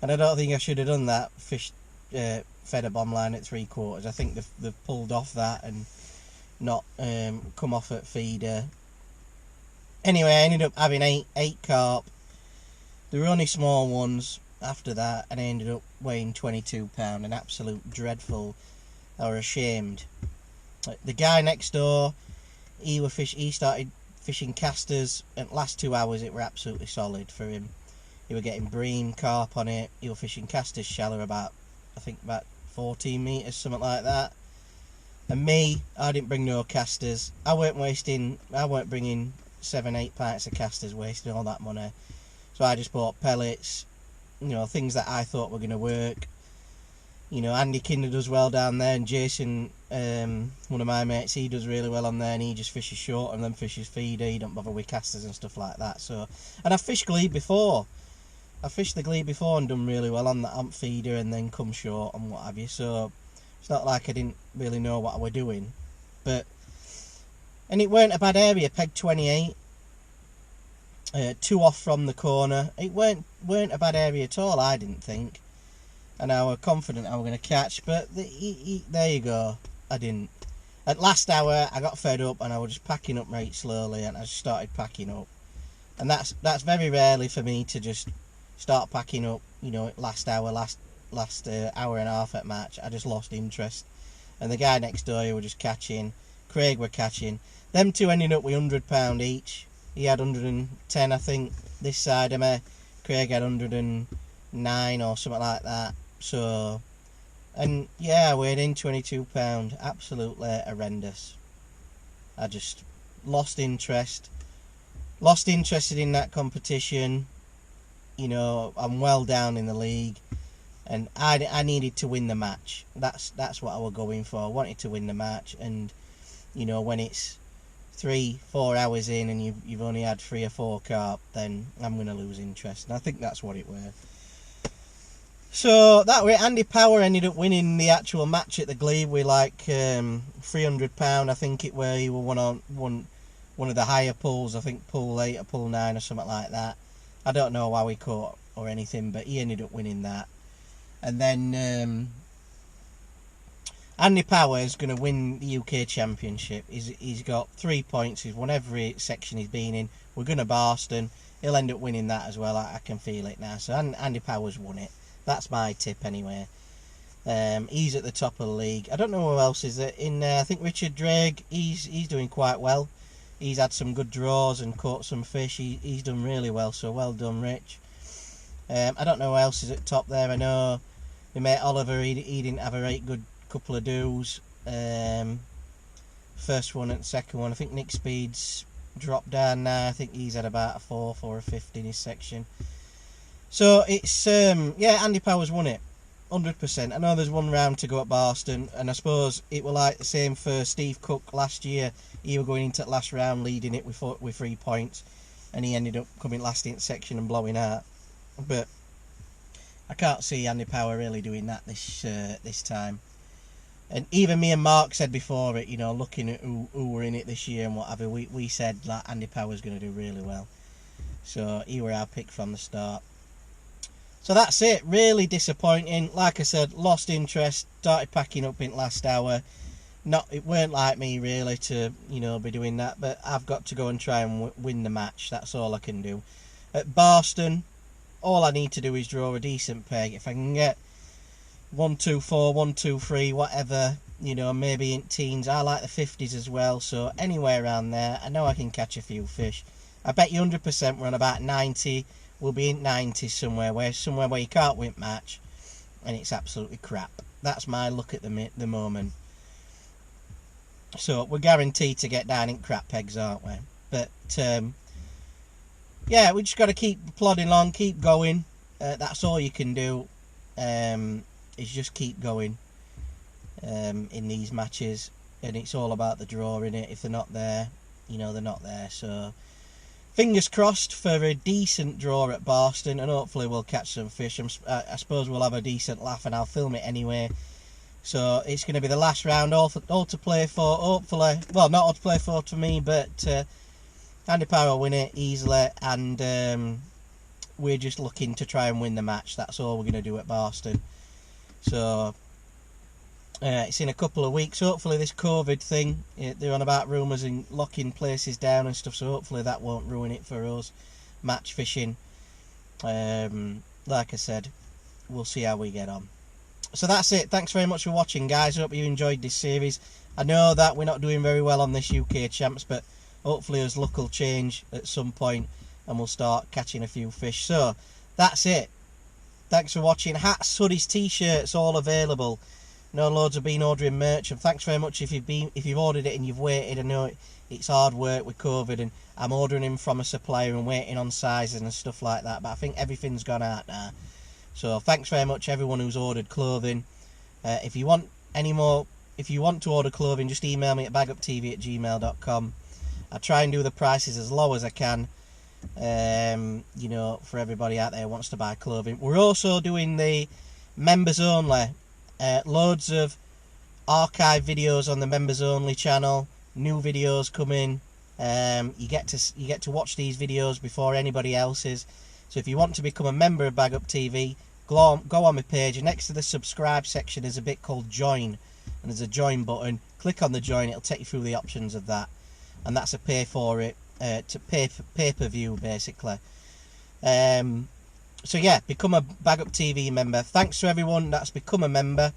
and I don't think I should have done that. Fed a bomb line at 3/4. I think they've pulled off that and not come off at feeder. Anyway, I ended up having eight carp. There were only small ones after that, and I ended up weighing 22 pound. An absolute dreadful. I was ashamed. The guy next door, he started fishing casters, and last 2 hours it were absolutely solid for him. He were getting bream, carp on it. He was fishing casters shallow about 14 metres, something like that. And me, I didn't bring no casters. I weren't bringing 7-8 pints of casters, wasting all that money. So I just bought pellets, you know, things that I thought were going to work. You know, Andy Kinder does well down there, and Jason, one of my mates, he does really well on there, and he just fishes short and then fishes feeder. He don't bother with casters and stuff like that. So, and I've fished glebe before. I've fished the glebe before and done really well on that feeder and then come short and what have you. So it's not like I didn't really know what I were doing. And it weren't a bad area, peg 28. 2 off from the corner. It weren't a bad area at all, I didn't think. And I were confident I were going to catch, but there you go, I didn't. At last hour, I got fed up and I was just packing up right slowly, and I just started packing up. And that's very rarely for me to just start packing up, you know, last hour, last hour and a half at match. I just lost interest. And the guy next door who were just catching, Craig were catching. Them two ended up with £100 each. He had 110, I think, this side of me. Craig had 109 or something like that. So, and yeah, I weighed in £22. Absolutely horrendous. I just lost interest. Lost interested in that competition. You know, I'm well down in the league, and I needed to win the match. That's what I was going for. I wanted to win the match, and you know, when it's 3-4 hours in and you've only had 3 or 4 carp, then I'm going to lose interest, and I think that's what it were. So that way, Andy Power ended up winning the actual match at the glebe with like £300, I think it were. He were one of the higher pulls, I think pull 8 or pull 9 or something like that. I don't know how he caught or anything, but he ended up winning that. And then Andy Power is going to win the UK Championship. He's got 3 points. He's won every section he's been in. We're going to Barston. He'll end up winning that as well. I can feel it now. So Andy Power's won it. That's my tip anyway. He's at the top of the league. I don't know who else is in there. I think Richard Drake, he's doing quite well. He's had some good draws and caught some fish. He's done really well, so well done, Rich. I don't know who else is at top there. I know my mate Oliver, he didn't have a right good couple of doos. First one and second one. I think Nick Speed's dropped down now. I think he's had about a 4th or a 5th in his section. So it's, yeah, Andy Power's won it. 100%. I know there's one round to go at Barston, and I suppose it were like the same for Steve Cook last year. He were going into the last round leading it with 3 points, and he ended up coming last in section and blowing out. But I can't see Andy Power really doing that this time. And even me and Mark said before it, you know, looking at who were in it this year and whatever, we said that Andy Power's going to do really well. So he were our pick from the start. So that's it. Really disappointing. Like I said, lost interest. Started packing up in last hour. It weren't like me really to, you know, be doing that. But I've got to go and try and win the match. That's all I can do. At Barston, all I need to do is draw a decent peg. If I can get 1, 2, 4, 1, 2, 3, whatever, you know, maybe in teens. I like the 50s as well. So anywhere around there, I know I can catch a few fish. I bet you 100% we're on about 90. We'll be in 90s somewhere where you can't win match, and it's absolutely crap. That's my look at the moment. So we're guaranteed to get down in crap pegs, aren't we? But yeah, we just got to keep plodding along, keep going. That's all you can do. Is just keep going in these matches, and it's all about the draw in it. If they're not there, you know, they're not there. So fingers crossed for a decent draw at Barston, and hopefully we'll catch some fish. I suppose we'll have a decent laugh, and I'll film it anyway. So it's going to be the last round, all to play for, hopefully. Well, not all to play for to me, but Andy Power will win it easily, and we're just looking to try and win the match. That's all we're going to do at Barston. So it's in a couple of weeks. Hopefully this COVID thing, they're on about rumours and locking places down and stuff, so hopefully that won't ruin it for us match fishing. Like I said, we'll see how we get on. So that's it. Thanks very much for watching, guys. Hope you enjoyed this series. I know that we're not doing very well on this UK Champs, but hopefully us luck will change at some point and we'll start catching a few fish. So that's it. Thanks for watching. Hats, hoodies, t-shirts, all available. I know loads have been ordering merch, and thanks very much if you've ordered it and you've waited. I know it's hard work with COVID, and I'm ordering them from a supplier and waiting on sizes and stuff like that, but I think everything's gone out now. So thanks very much everyone who's ordered clothing. If you want to order clothing, just email me at baguptv@gmail.com. I try and do the prices as low as I can, you know, for everybody out there who wants to buy clothing. We're also doing the members only. Loads of archive videos on the members only channel, new videos coming, You get to watch these videos before anybody else's. So if you want to become a member of Baguptv, go on my page, and next to the subscribe section there's a bit called join, and there's a join button. Click on the join, it'll take you through the options of that, and that's a pay for it, to pay-per-view basically. So yeah, become a Baguptv member. Thanks to everyone that's become a member.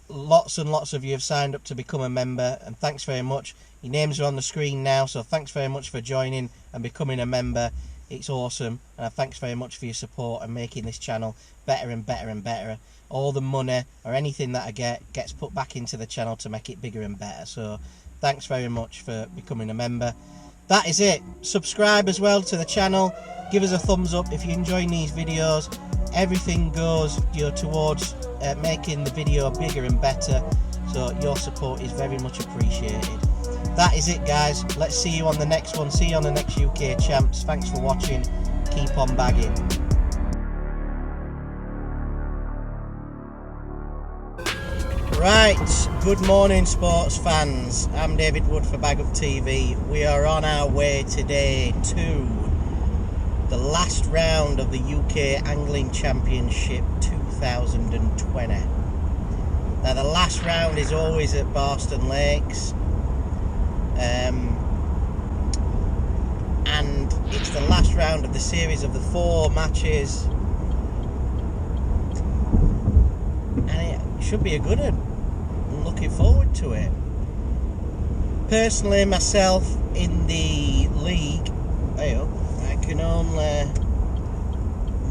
Lots and lots of you have signed up to become a member, and thanks very much. Your names are on the screen now, so thanks very much for joining and becoming a member. It's awesome, and thanks very much for your support and making this channel better and better and better. All the money or anything that I get gets put back into the channel to make it bigger and better. So thanks very much for becoming a member. That is it. Subscribe as well to the channel. Give us a thumbs up if you're enjoying these videos. Everything goes towards making the video bigger and better, so your support is very much appreciated. That is it, guys. Let's see you on the next one. See you on the next UK Champs. Thanks for watching. Keep on bagging. Right, good morning sports fans. I'm David Wood for Baguptv. We are on our way today to the last round of the UK Angling Championship 2020. Now the last round is always at Barston Lakes, and it's the last round of the series of the 4 matches, and it should be a good one. I'm looking forward to it. Personally, myself in the league, I can only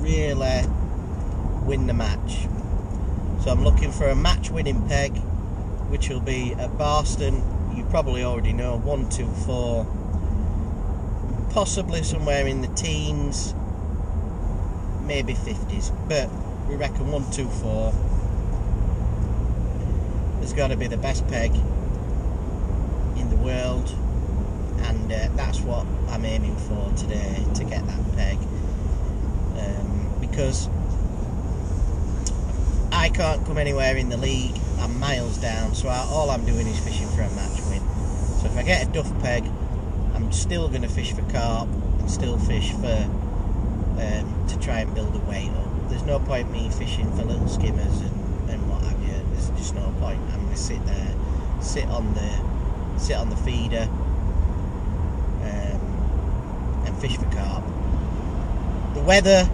really win the match. So I'm looking for a match winning peg, which will be at Barston. You probably already know, 1, 2, 4, possibly somewhere in the teens, maybe 50s, but we reckon 1, 2, 4 has got to be the best peg in the world, and that's what I'm aiming for today, to get that peg, because I can't come anywhere in the league. I'm miles down, so all I'm doing is fishing for a match win. So if I get a duff peg, I'm still going to fish for carp and still fish for to try and build a weight up. There's no point me fishing for little skimmers and what have you. There's just no point. I'm going to sit there, sit on the feeder, and fish for carp. The weather,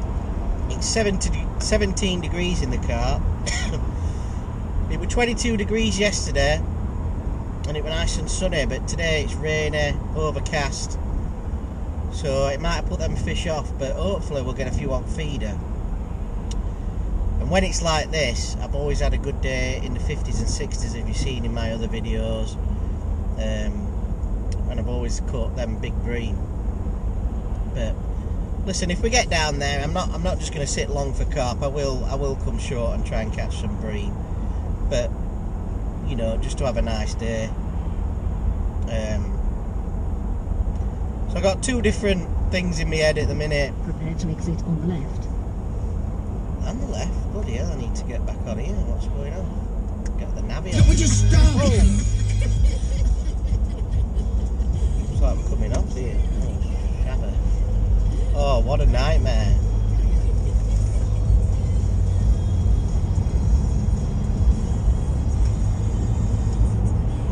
it's 17 degrees in the car. It was 22 degrees yesterday, and it was nice and sunny, but today it's rainy, overcast, so it might have put them fish off, but hopefully we'll get a few on feeder. And when it's like this, I've always had a good day in the 50s and 60s, if you've seen in my other videos, and I've always caught them big bream. But listen, if we get down there, I'm not just going to sit long for carp. I will come short and try and catch some bream, but you know, just to have a nice day. So I got 2 different things in my head at the minute. Prepare to exit on the left. On the left? Bloody hell, I need to get back on here. What's going on? Get the navy on. Would you stop? Looks like we're coming off here. Oh, shabba. Oh, what a nightmare.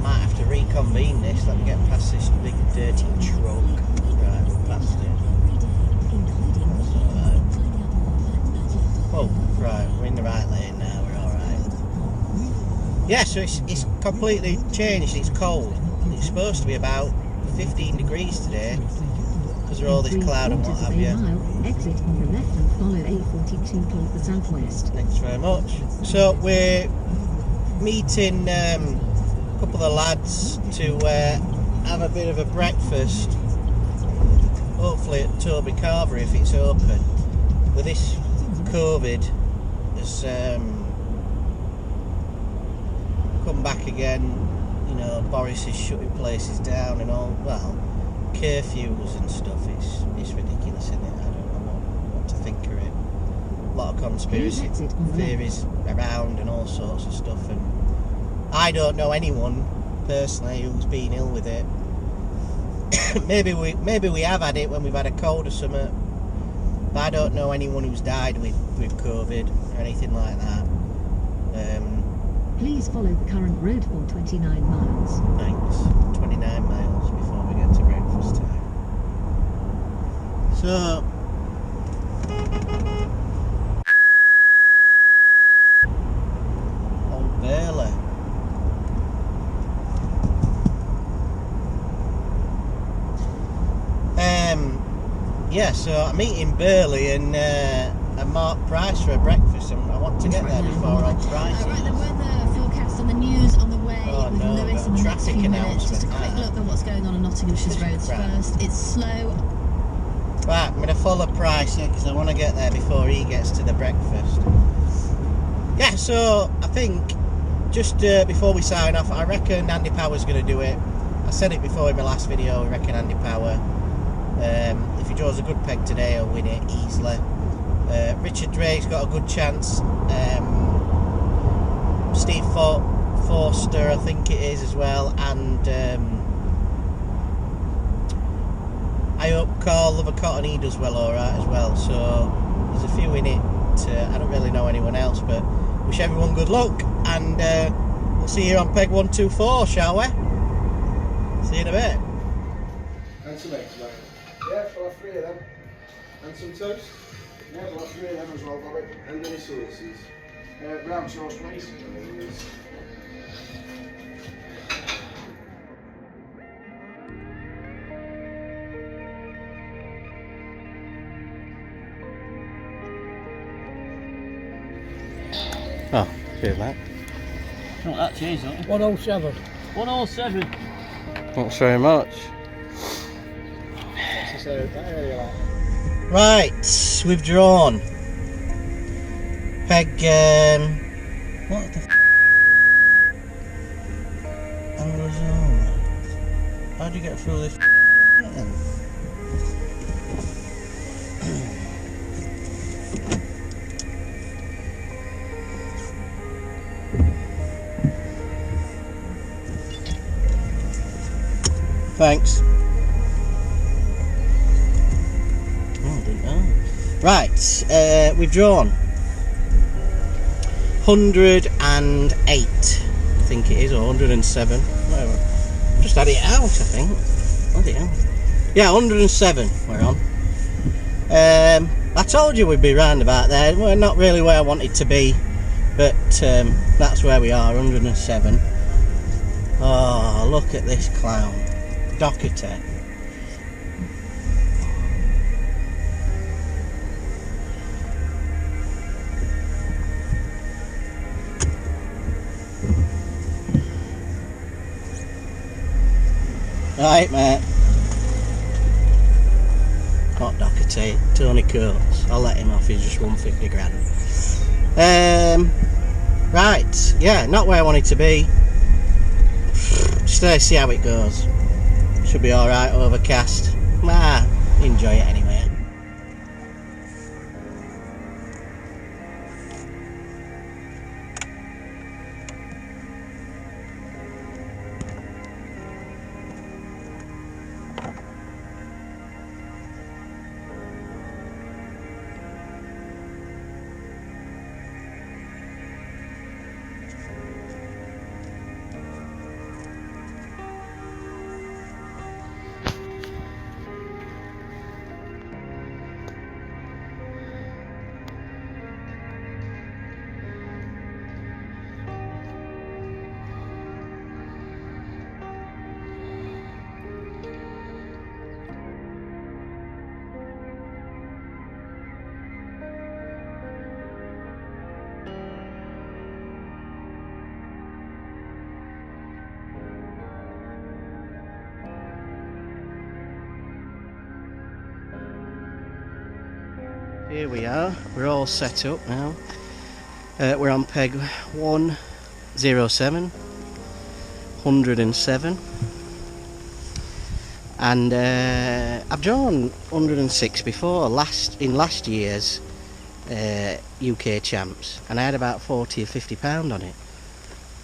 Might have to reconvene this. Let me get past this big dirty truck. Right, we're past it. That's alright. Oh, right, we're in the right lane now, we're alright. Yeah, so it's completely changed, it's cold. It's supposed to be about 15 degrees today, because of all this cloud and what have you. Exit on the left and follow A42 toward the southwest. Thanks very much. So we're meeting a couple of lads to have a bit of a breakfast, hopefully at Toby Carvery if it's open. With this COVID has come back again, you know, Boris is shutting places down and all, well, curfews and stuff. It's ridiculous, isn't it? I don't know what to think of it. A lot of conspiracy theories around and all sorts of stuff, and I don't know anyone personally who's been ill with it. maybe we have had it when we've had a cold or something. But I don't know anyone who's died with COVID or anything like that. Please follow the current road for 29 miles. Thanks. 29 miles before we get to breakfast time. So, Old Burley. Yeah, so I'm eating Burley and Mark Price for a breakfast, and I want to get there before Old Price. Right, the weather forecast on the news on the way Oh, with no, Lewis but in the next traffic few minutes. Just a announcement, quick look at what's going on Nottinghamshire's roads crap. first. It's slow. Right, I'm going to follow Price here because I want to get there before he gets to the breakfast. Yeah, so I think just before we sign off, I reckon Andy Power's going to do it. I said it before in my last video, I reckon Andy Power. If he draws a good peg today, he'll win it easily. Richard Drake's got a good chance. Steve Forster, I think it is as well, and I hope Carl Lovercotton, he does well alright as well. So there's a few in it. I don't really know anyone else, but wish everyone good luck, and we'll see you on peg 124, shall we? See you in a bit. And some eggs, mate. Yeah, we'll have 3 of them. And some toast? Yeah, we'll have 3 of them as well, Bobby. And any sauces? Brown sauce, please. Oh, cheers, mate. You want that cheese, don't you? 107. 107. Thanks very much. What's that area like? Right, we've drawn peg. What the Arizona? How do you get through this? Thanks. Right, we've drawn 108, I think it is, or 107. Whatever. Just had it out, I think. Bloody hell. Yeah, 107 we're on. I told you we'd be round about there. We're not really where I wanted to be, but that's where we are, 107. Oh, look at this clown. Doherty. Right, mate. Not Doherty, Tony Coates. I'll let him off, he's just won 50 grand. Right, yeah, not where I wanted to be. Just see how it goes. Should be alright, overcast. Enjoy it anyway. Here we are, we're all set up now. We're on peg 107, 107, and I've drawn 106 before in last year's UK champs, and I had about 40 or 50 pound on it.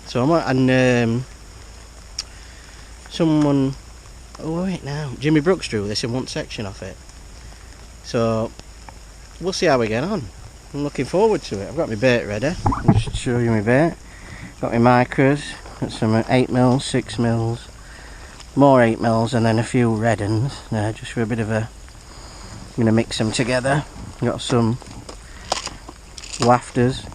So I'm someone Oh wait now, Jimmy Brooks drew this in one section of it. So we'll see how we get on. I'm looking forward to it. I've got my bait ready. I'll just show you my bait. Got my micros, got some 8mm, 6mm, more 8mm, and then a few red uns there just for a bit of a. I'm going to mix them together. Got some wafters.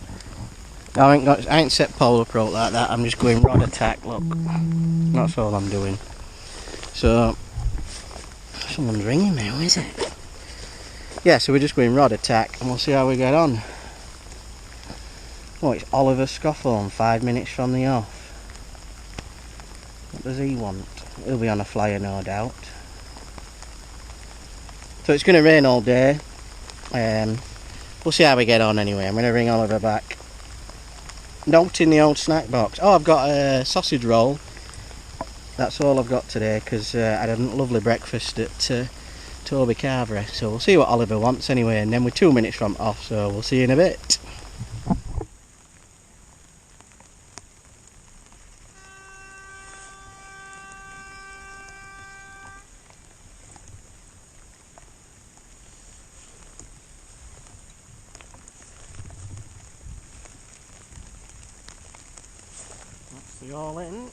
I ain't set polar pro like that. I'm just going rod attack. Look, that's all I'm doing. So someone's ringing me. Who is it? Yeah, so we're just going rod attack, and we'll see how we get on. Oh, it's Oliver Scoffhorn, 5 minutes from the off. What does he want? He'll be on a flyer, no doubt. So it's going to rain all day. We'll see how we get on anyway. I'm going to ring Oliver back. Note in the old snack box. Oh, I've got a sausage roll. That's all I've got today because I had a lovely breakfast at Toby Carvery. So we'll see what Oliver wants anyway, and then we're 2 minutes from off, so we'll see you in a bit. That's the all in.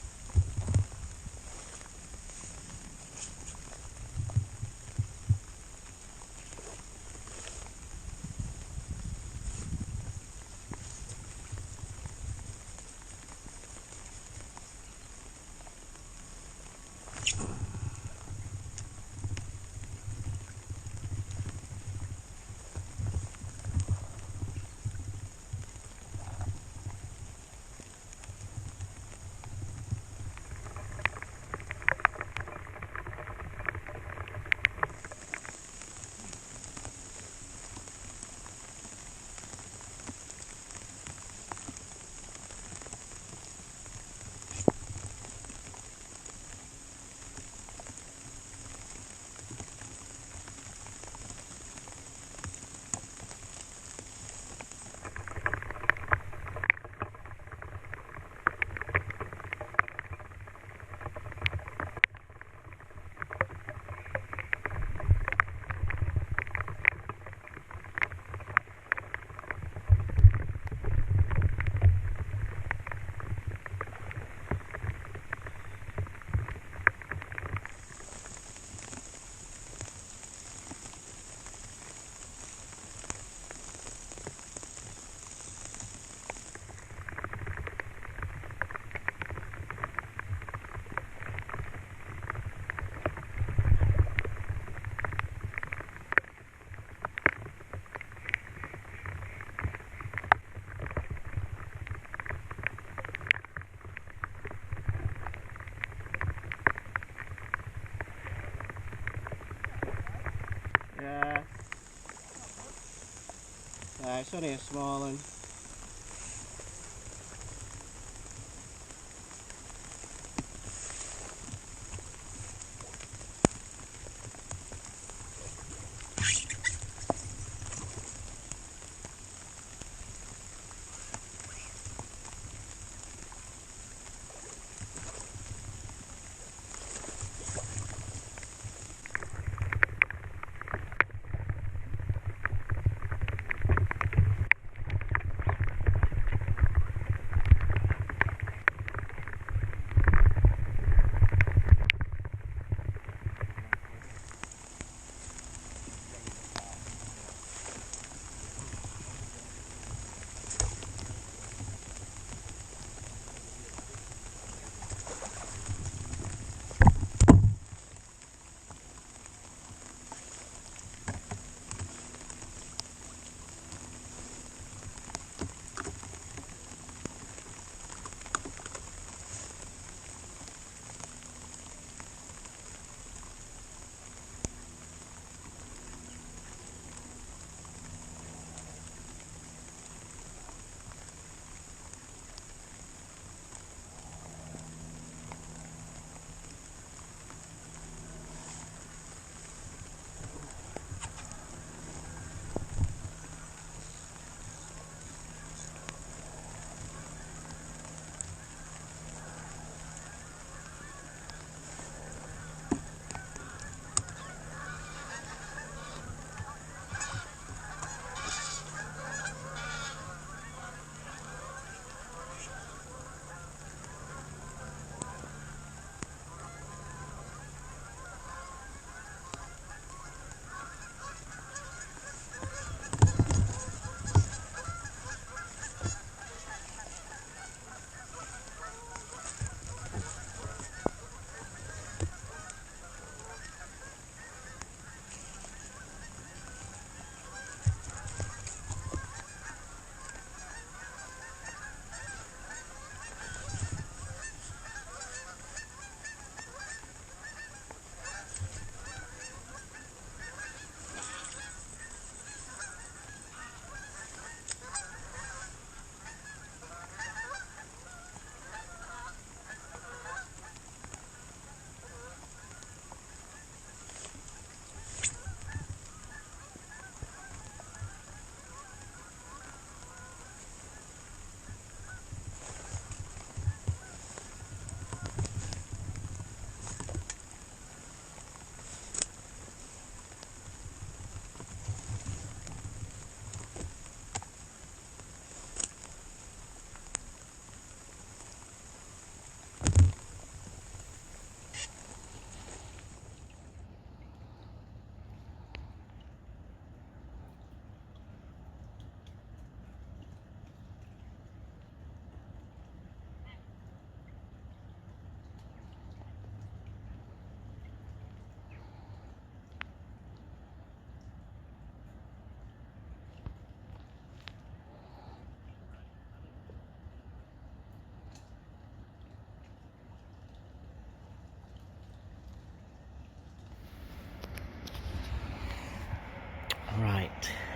Yeah, it's only a small one.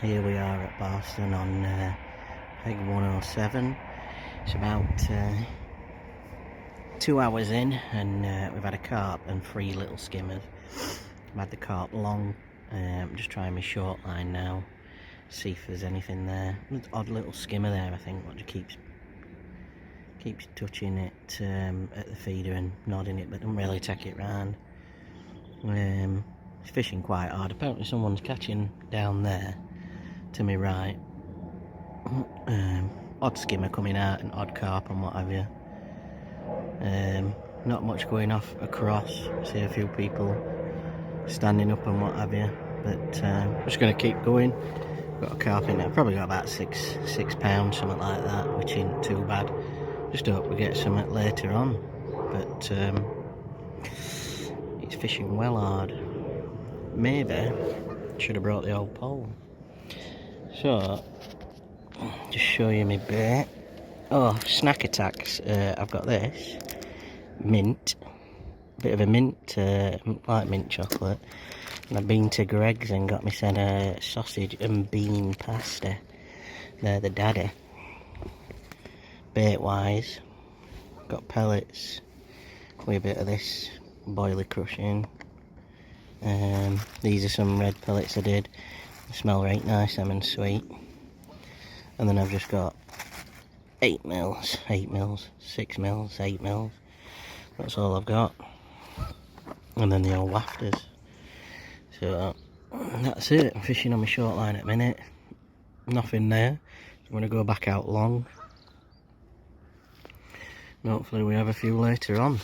here we are at Barston on peg 107. It's about 2 hours in, and we've had a carp and 3 little skimmers. I've had the carp long. I'm just trying my short line now, see if there's anything there. There's an odd little skimmer there, I think, what keeps touching it at the feeder and nodding it, but doesn't really take it round. It's fishing quite hard. Apparently someone's catching down there to my right. Odd skimmer coming out and odd carp and what have you. Not much going off across. See a few people standing up and what have you, but I'm just going to keep going. Got a carp in there. Probably got about six pounds, something like that, which ain't too bad. Just hope we get something later on, but it's fishing well hard. Maybe should have brought the old pole. So just show you my bait. Oh, snack attacks. I've got this mint, bit of a mint, like mint chocolate, and I've been to Greg's and got me some sausage and bean pasta. They're the daddy. Bait wise, got pellets with a bit of this boiler crushing. These are some red pellets I did. They smell right nice, them and sweet. And then I've just got 8 mils, 6 mils, 8 mils. That's all I've got. And then the old wafters. So that's it. I'm fishing on my short line at the minute. Nothing there. I'm going to go back out long. And hopefully we have a few later on.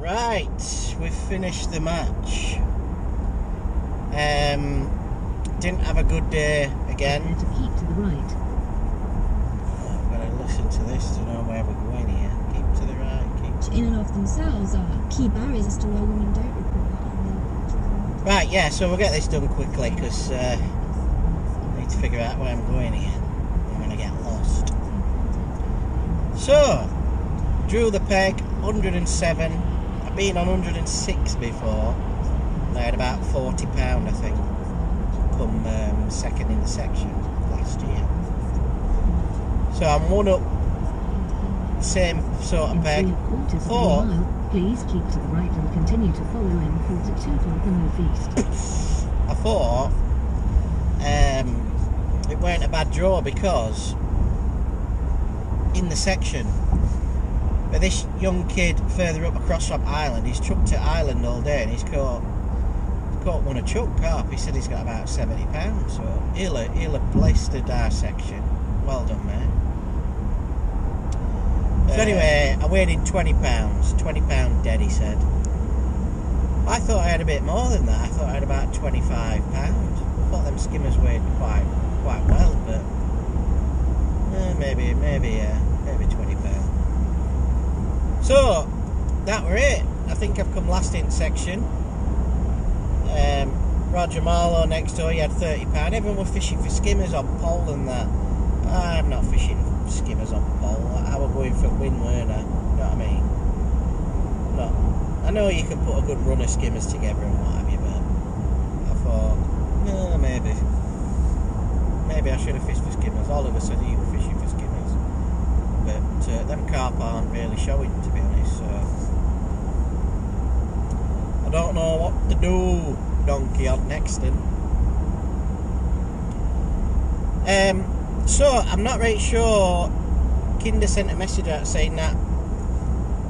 Right, we've finished the match. Didn't have a good day again. And to keep to the right. I've got to listen to this to know where we're going here. Keep to the right, keep to... In and of themselves are key barriers as to why women don't report. Right, yeah, so we'll get this done quickly because I need to figure out where I'm going here. I'm going to get lost. So, drew the peg, 107. I've been on 106 before. I had about £40, I think, come second in the section last year. So I'm one up, same sort of peg. Thought, Please keep to the right and continue to follow in 42 toward the northeast. I thought it weren't a bad draw because in the section, but this young kid further up across from Ireland, he's chucked to Ireland all day and he's caught one a chuck carp. He said he's got about £70, so he'll have blistered our section. Well done, mate. So anyway, I weighed in £20 dead, he said. I thought I had a bit more than that. I thought I had about £25. I thought them skimmers weighed quite well, but maybe £20. So that were it. I think I've come last in section. Roger Marlowe next door, he had £30. Everyone was fishing for skimmers on pole and that. I'm not fishing skimmers on pole. I was going for win, weren't I? You know what I mean? No. I know you can put a good run of skimmers together and what have you, but I thought, no, maybe I should have fished for skimmers. Oliver said he was fishing for skimmers, but them carp aren't really showing, to be honest, so I don't know what to do, donkey on Nexton. So I'm not really sure. Kinder sent a message out saying that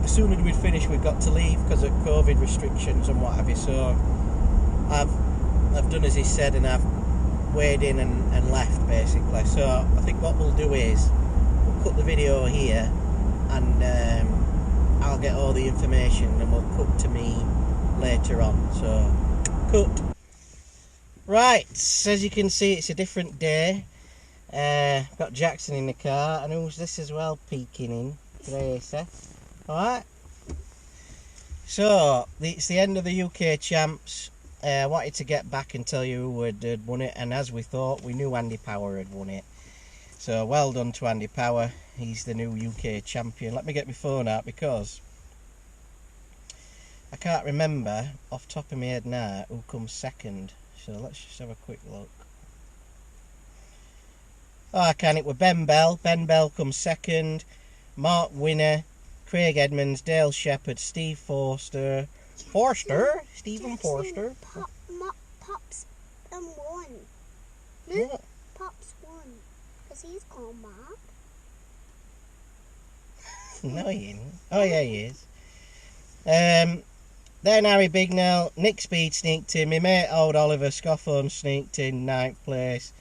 as soon as we'd finished we've got to leave because of COVID restrictions and what have you, so I've done as he said and I've weighed in and left basically. So I think what we'll do is we'll cut the video here and I'll get all the information and we'll cut to me later on. So cut. Right, as you can see it's a different day. Got Jackson in the car, and who's this as well peeking in? Gracie. Alright. So, it's the end of the UK Champs. I wanted to get back and tell you who had won it, and as we thought, we knew Andy Power had won it. So, well done to Andy Power. He's the new UK champion. Let me get my phone out because I can't remember off the top of my head now who comes second. So, let's just have a quick look. Oh, I can. It was Ben Bell. Ben Bell comes second. Mark Winner, Craig Edmonds, Dale Shepherd, Steve Forster. Stephen Forster. Pops won. What? Pops won. Because he's called Mark. No, he isn't. Oh, yeah, he is. Then Harry Bignell, Nick Speed sneaked in. My mate old Oliver Scoffon sneaked in 9th place.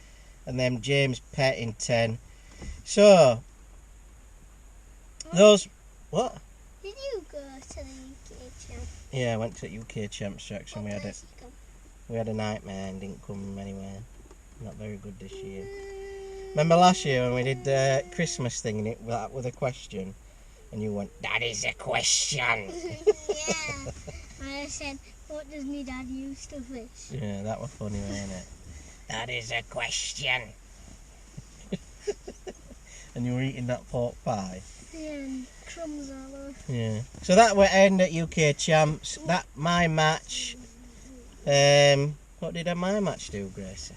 And then James Pett in 10. So, those... What? Did you go to the UK Champ? Yeah, I went to the UK Champs Jackson. We had a nightmare and didn't come anywhere. Not very good this year. Remember last year when we did the Christmas thing and it with a question? And you went, that is a question! Yeah. I said, what does my dad use to fish? Yeah, that was funny, wasn't it? That is a question. And you were eating that pork pie. Yeah, and crumbs all over. Yeah. So that will end at UK Champs. That my match. What did my match do, Gracie?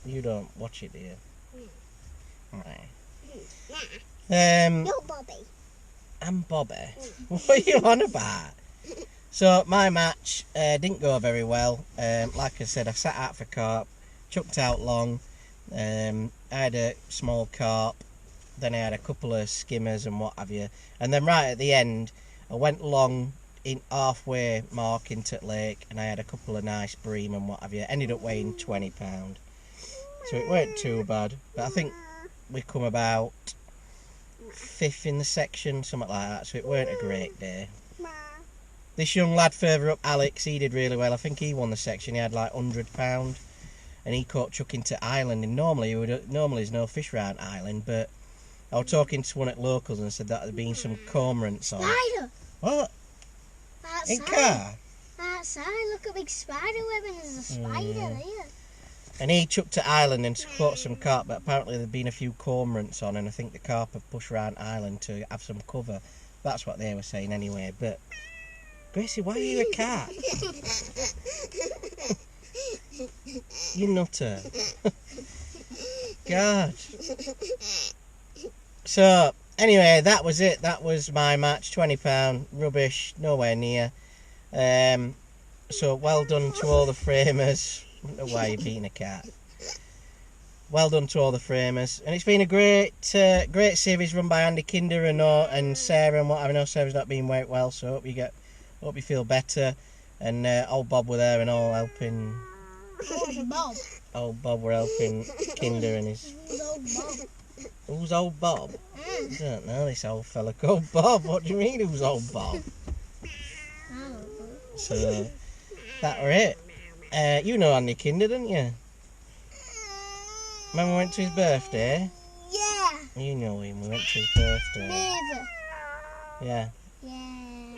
You don't watch it, do you? Right. No, Bobby. I'm Bobby. What are you on about? So my match didn't go very well. Like I said, I sat out for carp, chucked out long. I had a small carp, then I had a couple of skimmers and what have you. And then right at the end, I went long in halfway mark into the lake, and I had a couple of nice bream and what have you. Ended up weighing £20. So it weren't too bad. But I think we come about 5th in the section, something like that, so it weren't a great day. This young lad further up, Alex, he did really well. I think he won the section. He had like £100, and he caught chuck into Island. And normally there's no fish round Island, but I was talking to one at locals and said that there'd been some cormorants on. Spider! What? In car? Outside, look at big spider web and there's a spider there. And he chucked to Island and caught some carp, but apparently there'd been a few cormorants on, and I think the carp have pushed round Island to have some cover. That's what they were saying anyway, but... Gracie, why are you a cat? You nutter. God. So, anyway, that was it. That was my match. £20. Rubbish. Nowhere near. So, well done to all the framers. I don't know why you're beating a cat. Well done to all the framers. And it's been a great series run by Andy Kinder and Sarah and whatever. I know Sarah's not been very well, so hope you feel better. And old Bob were there and all helping. Old Bob. Old Bob were helping Kinder and his... Who's old Bob? Who's old Bob? I don't know this old fella called Bob. What do you mean who's old Bob? So, that were it. You know Andy Kinder, didn't you? Remember we went to his birthday? Yeah. You know him, we went to his birthday. Neither. Yeah. Yeah.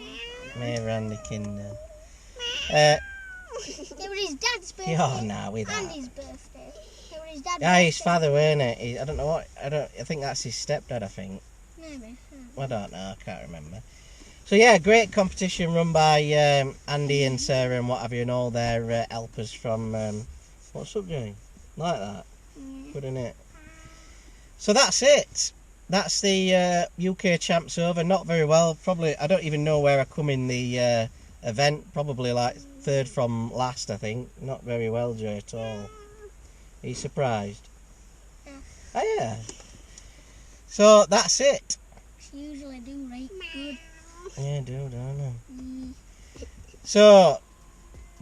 Mayor Andy Kinder. It was his dad's birthday. Oh, no, with that. Andy's birthday. It was his dad's Yeah, his birthday. father, weren't it? I don't know what. I think that's his stepdad, I think. Maybe. I don't know, I can't remember. So yeah, great competition run by Andy and Sarah and what have you, and all their helpers from... what's up, Jane? Like that? Good, innit? So that's it. That's the UK Champs over. Not very well. Probably, I don't even know where I come in the event. Probably like 3rd from last, I think. Not very well, Joe, at all. Are you surprised? Yeah. Oh, yeah. So that's it. She usually do right good. Yeah, I do, don't I? So,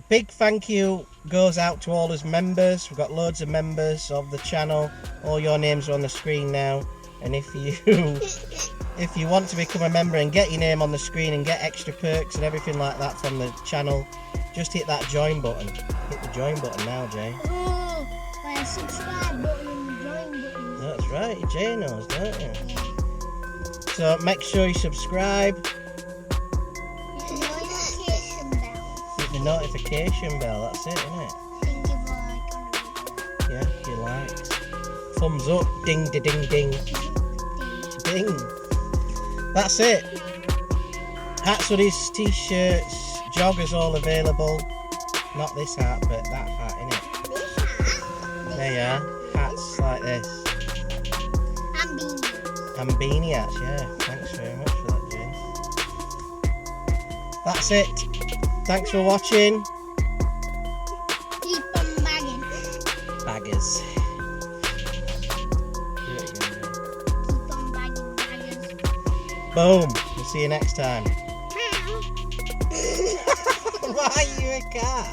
big thank you goes out to all his members. We've got loads of members of the channel. All your names are on the screen now. And if you want to become a member and get your name on the screen and get extra perks and everything like that from the channel, just hit that join button. Hit the join button now, Jay. Oh, like a subscribe button and the join button. That's right, Jay knows, don't you? So make sure you subscribe. Hit the notification bell, that's it, isn't it? And give a like on the video. Yeah, if you like. Thumbs up, ding, ding, ding, ding. Ding. That's it. Hats, hoodies, t-shirts, joggers all available. Not this hat, but that hat, innit? This hat. There you are. Hats like this. And beanies. And beanie hats, yeah. Thanks very much for that, Jane. That's it. Thanks for watching. Keep on bagging. Baggers. Do it again, Jane. Keep on bagging baggers. Boom. We'll see you next time. Meow. Why are you a cat?